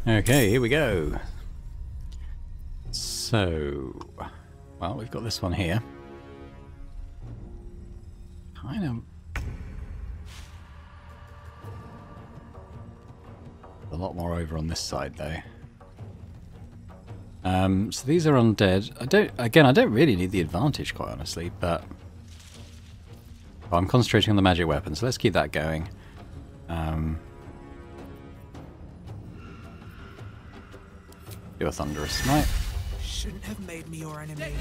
Okay, here we go. So, well, we've got this one here. Kind of a lot more over on this side, though. So these are undead. I don't really need the advantage, quite honestly, but I'm concentrating on the magic weapon, so let's keep that going. Do a thunderous smite. Shouldn't have made me your enemy.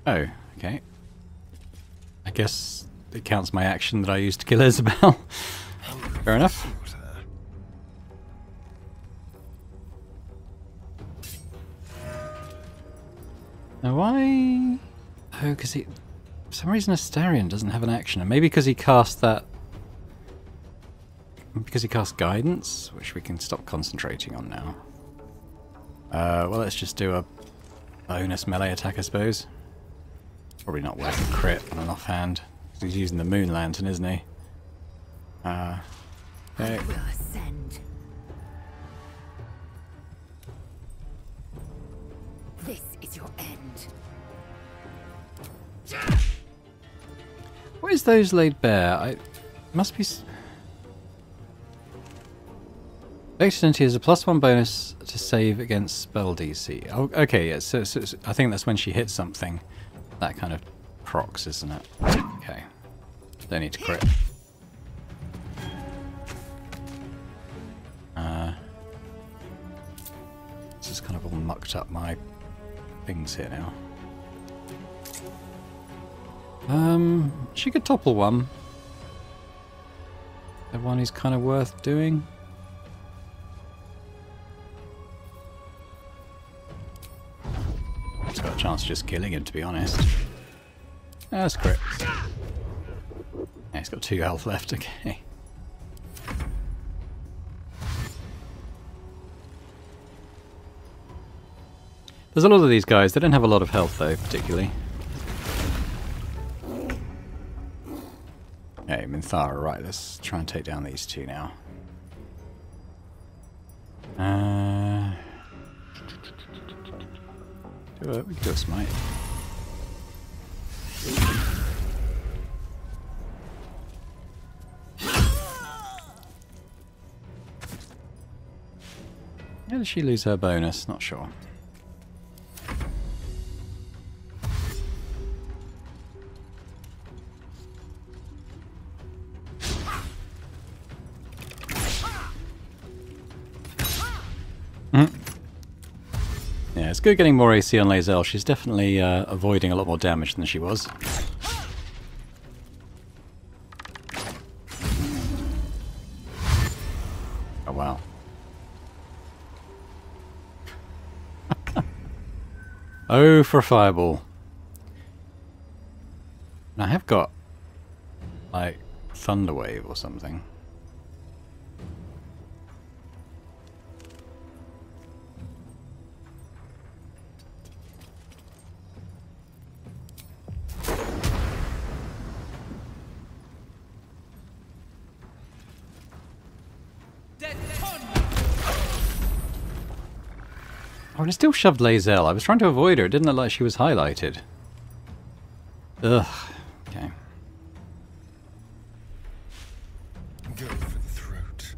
Oh, okay. I guess it counts my action that I used to kill Isabel. Fair enough. Now why? Oh, because he... For some reason Astarion doesn't have an action, and maybe because he cast that... Because he cast Guidance, which we can stop concentrating on now. Well, let's just do a bonus melee attack, I suppose. Probably not worth a crit on an offhand. He's using the Moon Lantern, isn't he? Okay. I will ascend. This is your end. What is those laid bare? I must be. Identity is a +1 bonus to save against spell DC. Oh, okay, yeah. So I think that's when she hits something. That kind of procs, isn't it? Okay. Don't need to crit. This is kind of all mucked up my things here now. She could topple one. The one is kind of worth doing. It's got a chance of just killing him, to be honest. That's crit. Yeah, he's got 2 health left, okay. There's a lot of these guys, they don't have a lot of health though, particularly. Okay, Minthara, right, let's try and take down these 2 now. We can do a smite. How did she lose her bonus? Not sure. Yeah, it's good getting more AC on Lae'zel. She's definitely avoiding a lot more damage than she was. Oh wow. Oh, for a fireball. I have got, like, Thunder Wave or something. Oh, and it still shoved Lae'zel. I was trying to avoid her. It didn't look like she was highlighted. Ugh. Okay. Go for the throat.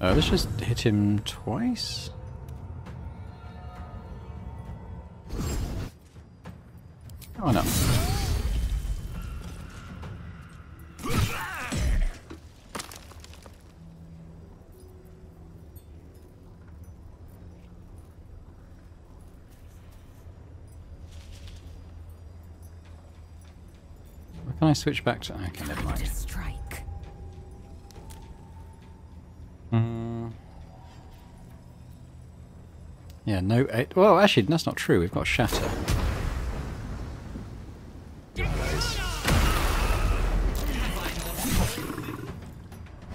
Let's just hit him twice. Oh no. Can I switch back to... Okay, never mind. Strike. Yeah, no... Well, actually, that's not true. We've got Shatter.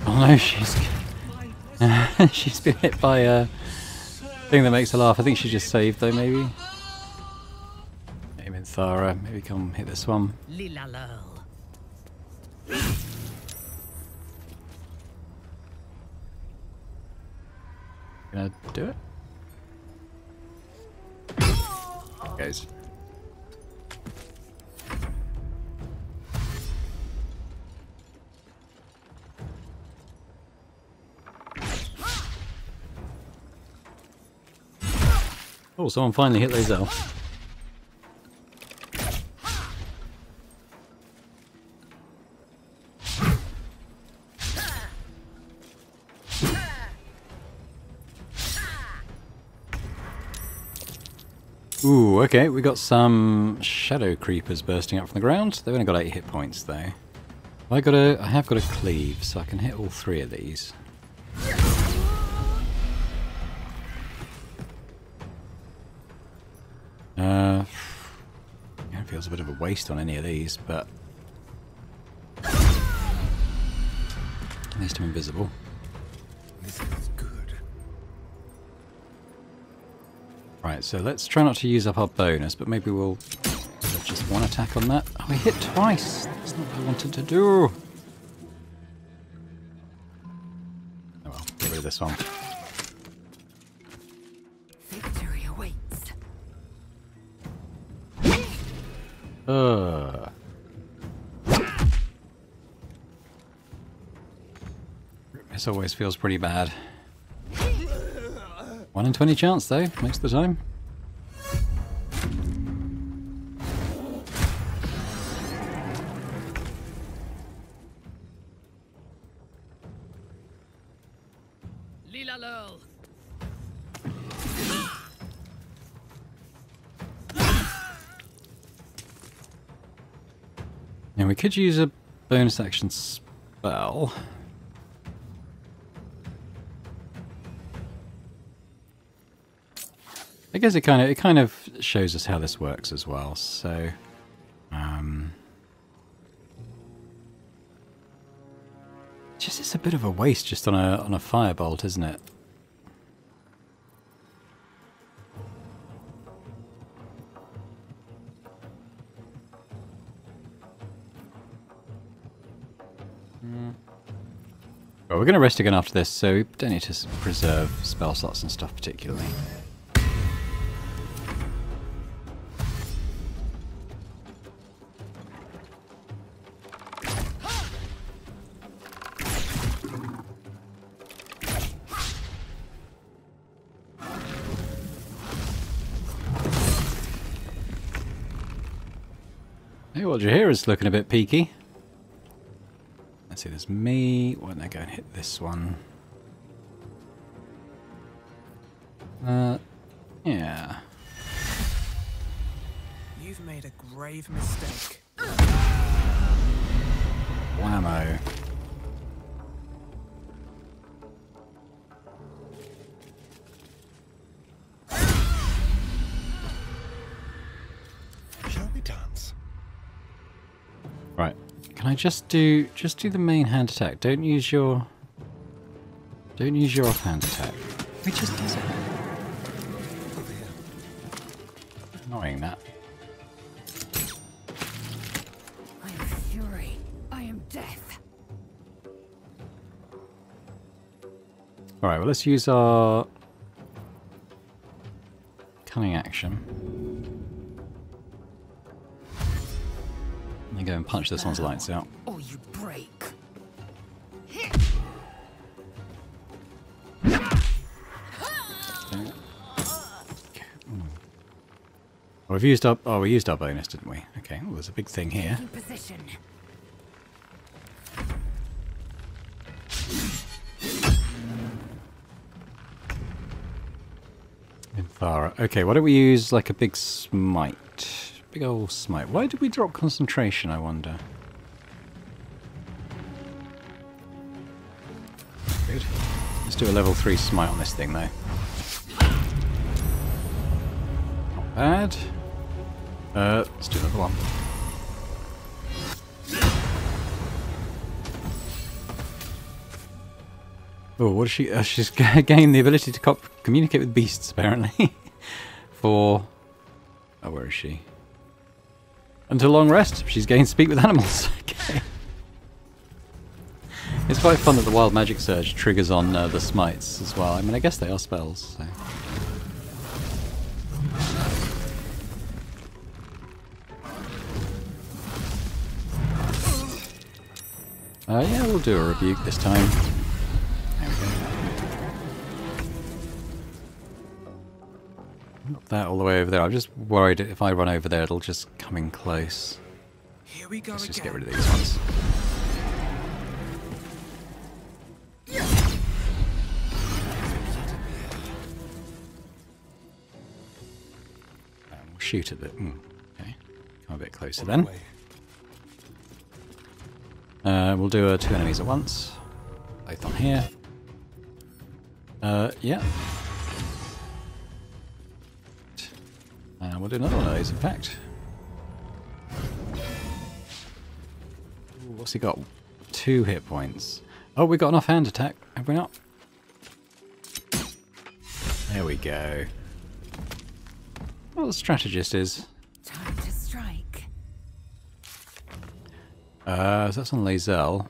Oh no, she's... she's been hit by a thing that makes her laugh. I think she just saved, though, maybe. Hey, Minthara, maybe come hit this one. Gonna do it? Goes. Oh, someone finally hit Lae'zel. Ooh, okay, we got some shadow creepers bursting up from the ground. They've only got 8 hit points though. I have got a cleave, so I can hit all 3 of these. It feels a bit of a waste on any of these, but at least I'm invisible. This is good. Right, so let's try not to use up our bonus, but maybe we'll just one attack on that. Oh, we hit twice. That's not what I wanted to do. with this one. Victory awaits. This always feels pretty bad. 1 in 20 chance though, most of the time. Lila Lurl. Now we could use a bonus action spell. I guess it kind of shows us how this works as well. So, just it's a bit of a waste just on a firebolt, isn't it? Well, we're going to rest again after this, so we don't need to preserve spell slots and stuff particularly. Hey, well, Jaheira's looking a bit peaky. Let's see, there's me. Why don't I go and hit this one? Yeah. You've made a grave mistake. Whammo. Shall we dance? Right. Can I just do the main hand attack? Don't use your offhand attack. We just does it. Annoying that. I am fury. I am death. Alright, well let's use our cunning action. And then go and punch this one's lights out. Or you break. Well, we used our bonus, didn't we? Okay, well, there's a big thing here. Position. Inthara. Okay, why don't we use like a big smite? Big old smite. Why did we drop concentration, I wonder? Good. Let's do a level 3 smite on this thing though. Not bad. Let's do another one. Oh, what is she? She's gained the ability to communicate with beasts, apparently. For... Oh, where is she? Until long rest, she's gained speak with animals. Okay. It's quite fun that the wild magic surge triggers on the smites as well. I mean, I guess they are spells, so... Yeah, we'll do a rebuke this time. There we go. Not that all the way over there. I'm just worried if I run over there, it'll just come in close. Here we go. Let's just again. get rid of these ones. We'll shoot at it. Okay, come a bit closer then. We'll do 2 enemies at once. Both on here. Yeah. We'll do another one of those, in fact. Ooh, what's he got? 2 hit points. Oh, we got an offhand attack, have we not? There we go. Well, the strategist is. Time to strike. So that's on Lae'zel.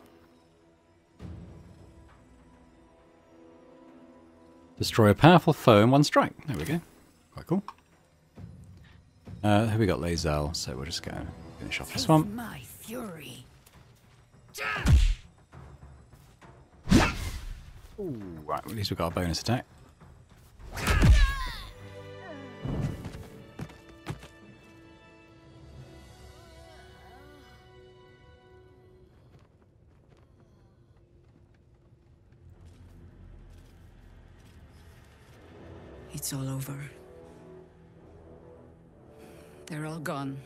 Destroy a powerful foe in one strike. There we go. Quite cool. Here we got Lae'zel, so we'll just go and finish off this one. My fury. Ooh, right, at least we've got a bonus attack. It's all over. They're all gone.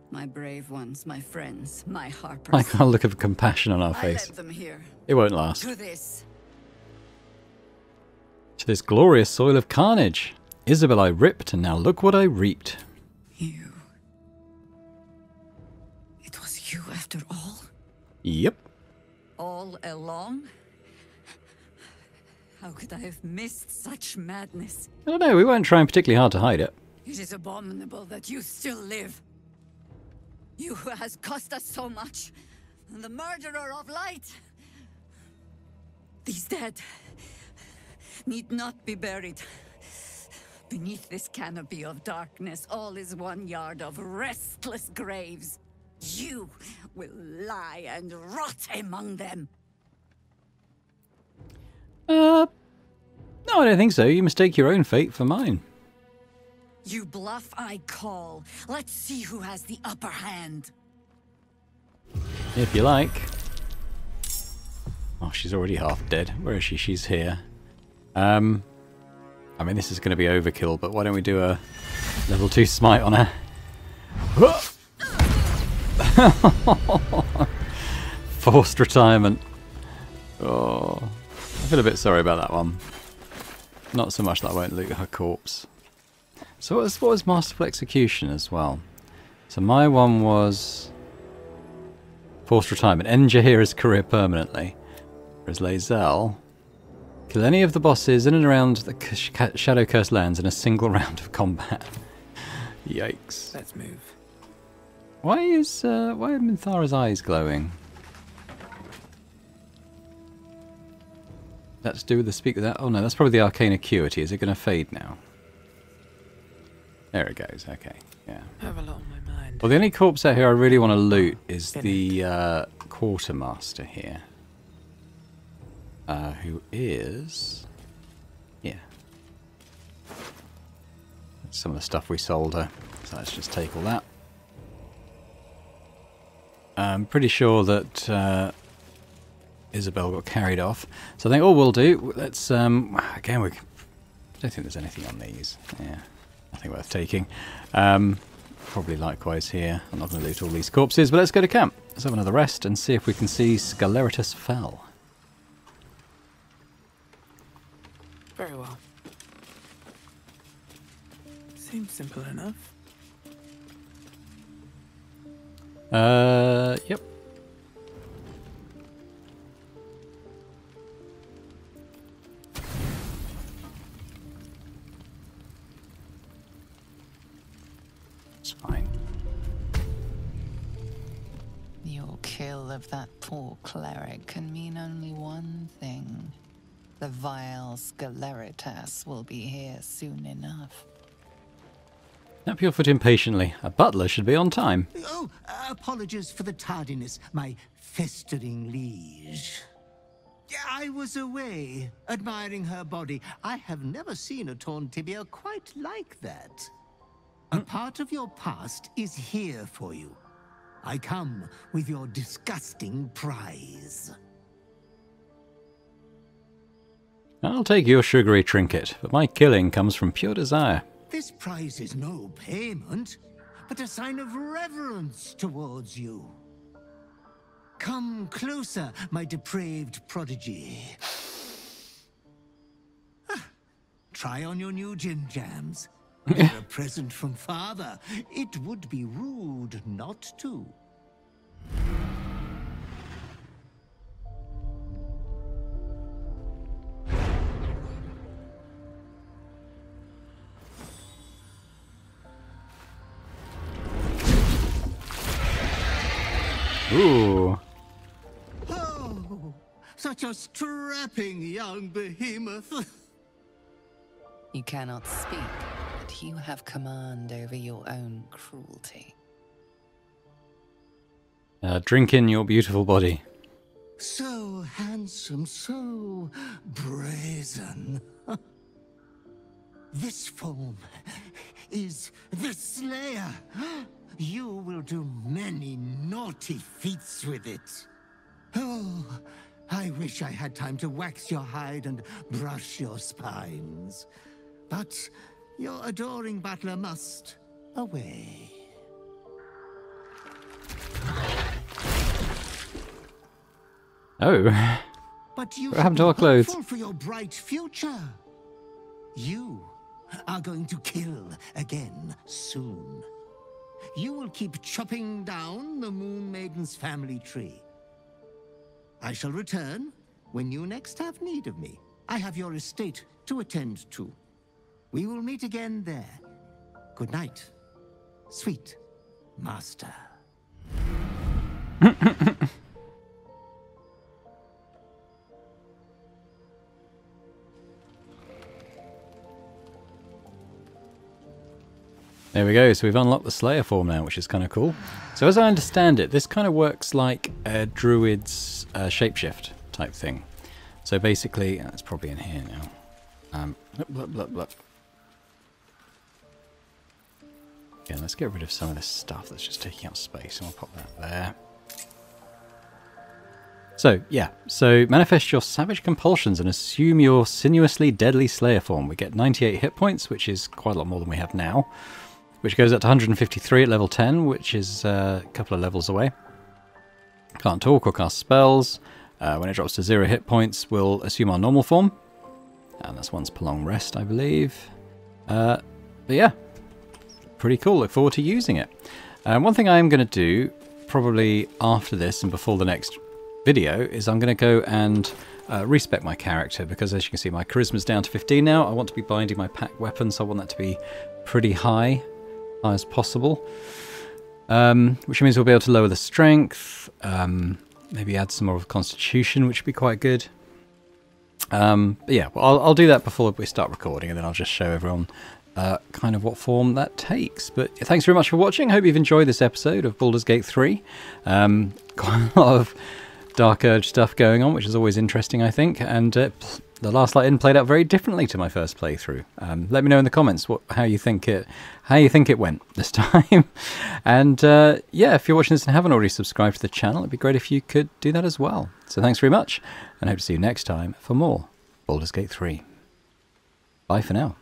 My brave ones, my friends, my Harpers. I got a look of compassion on our face. I led them here. It won't last. To this. To this glorious soil of carnage. Isabel I ripped, and now look what I reaped. You. It was you after all? Yep. All along? How could I have missed such madness? I don't know, we weren't trying particularly hard to hide it. It is abominable that you still live. You who has cost us so much. The murderer of light. These dead need not be buried. Beneath this canopy of darkness, all is 1 yard of restless graves. You will lie and rot among them. No, I don't think so. You mistake your own fate for mine. You bluff, I call. Let's see who has the upper hand. If you like. Oh, she's already half dead. Where is she? She's here. I mean, this is going to be overkill, but why don't we do a level 2 smite on her? Forced retirement. Oh, I feel a bit sorry about that one. Not so much that I won't loot her corpse. So what was Masterful Execution as well? So my one was Forced Retirement. End Jaheira's career permanently. Whereas Lae'zel, kill any of the bosses in and around the Shadow Curse lands in a single round of combat. Yikes. Let's move. Why are Minthara's eyes glowing? That's to do with the speak of that. Oh no, that's probably the arcane acuity. Is it going to fade now? There it goes. Okay, yeah. I have a lot on my mind. Well, the only corpse out here I really want to loot is the quartermaster here, who is some of the stuff we sold her. So let's just take all that. I'm pretty sure that Isabel got carried off. So I think all we'll do, let's, again, I don't think there's anything on these. Yeah, nothing worth taking. Probably likewise here. I'm not going to loot all these corpses, but let's go to camp. Let's have another rest and see if we can see Sceleritus Fell. Very well. Seems simple enough. Yep. It's fine. Your kill of that poor cleric can mean only one thing. The vile Sceleritas will be here soon enough. Tap your foot impatiently. A butler should be on time. Oh, apologies for the tardiness, my festering liege. I was away, admiring her body. I have never seen a torn tibia quite like that. A part of your past is here for you. I come with your disgusting prize. I'll take your sugary trinket, but my killing comes from pure desire. This prize is no payment, but a sign of reverence towards you. Come closer, my depraved prodigy. Try on your new gin jams. They're a present from father. It would be rude not to. Ooh. Oh, such a strapping young behemoth. You cannot speak, but you have command over your own cruelty. Drink in your beautiful body. So handsome, so brazen. This foam is the Slayer. You will do many naughty feats with it. Oh, I wish I had time to wax your hide and brush your spines. But your adoring butler must away. Oh. But you what happened to our clothes? Hopeful for your bright future. You are going to kill again soon. You will keep chopping down the Moon Maiden's family tree. I shall return when you next have need of me. I have your estate to attend to. We will meet again there. Good night, sweet master. There we go, so we've unlocked the Slayer form now, which is kind of cool. So as I understand it, this kind of works like a druid's shapeshift type thing. So basically, it's probably in here now. Yeah, let's get rid of some of this stuff that's just taking up space, and we'll pop that there. So, yeah, so manifest your savage compulsions and assume your sinuously deadly Slayer form. We get 98 hit points, which is quite a lot more than we have now, which goes up to 153 at level 10, which is a couple of levels away. Can't talk or cast spells. When it drops to 0 hit points, we'll assume our normal form. And that's once per long rest, I believe. But yeah, pretty cool. Look forward to using it. One thing I am going to do, probably after this and before the next video, is I'm going to go and respec my character, because as you can see, my charisma's down to 15 now. I want to be binding my pack weapon, so I want that to be pretty high as possible. Which means we'll be able to lower the strength, maybe add some more of constitution, which would be quite good. But yeah, well, I'll do that before we start recording, and then I'll just show everyone kind of what form that takes. But thanks very much for watching. Hope you've enjoyed this episode of Baldur's Gate 3. Quite a lot of Dark Urge stuff going on, which is always interesting, I think. And the Last Light In played out very differently to my first playthrough. Let me know in the comments how you think it went this time. And yeah, if you're watching this and haven't already subscribed to the channel, it'd be great if you could do that as well. So thanks very much, and I hope to see you next time for more Baldur's Gate 3. Bye for now.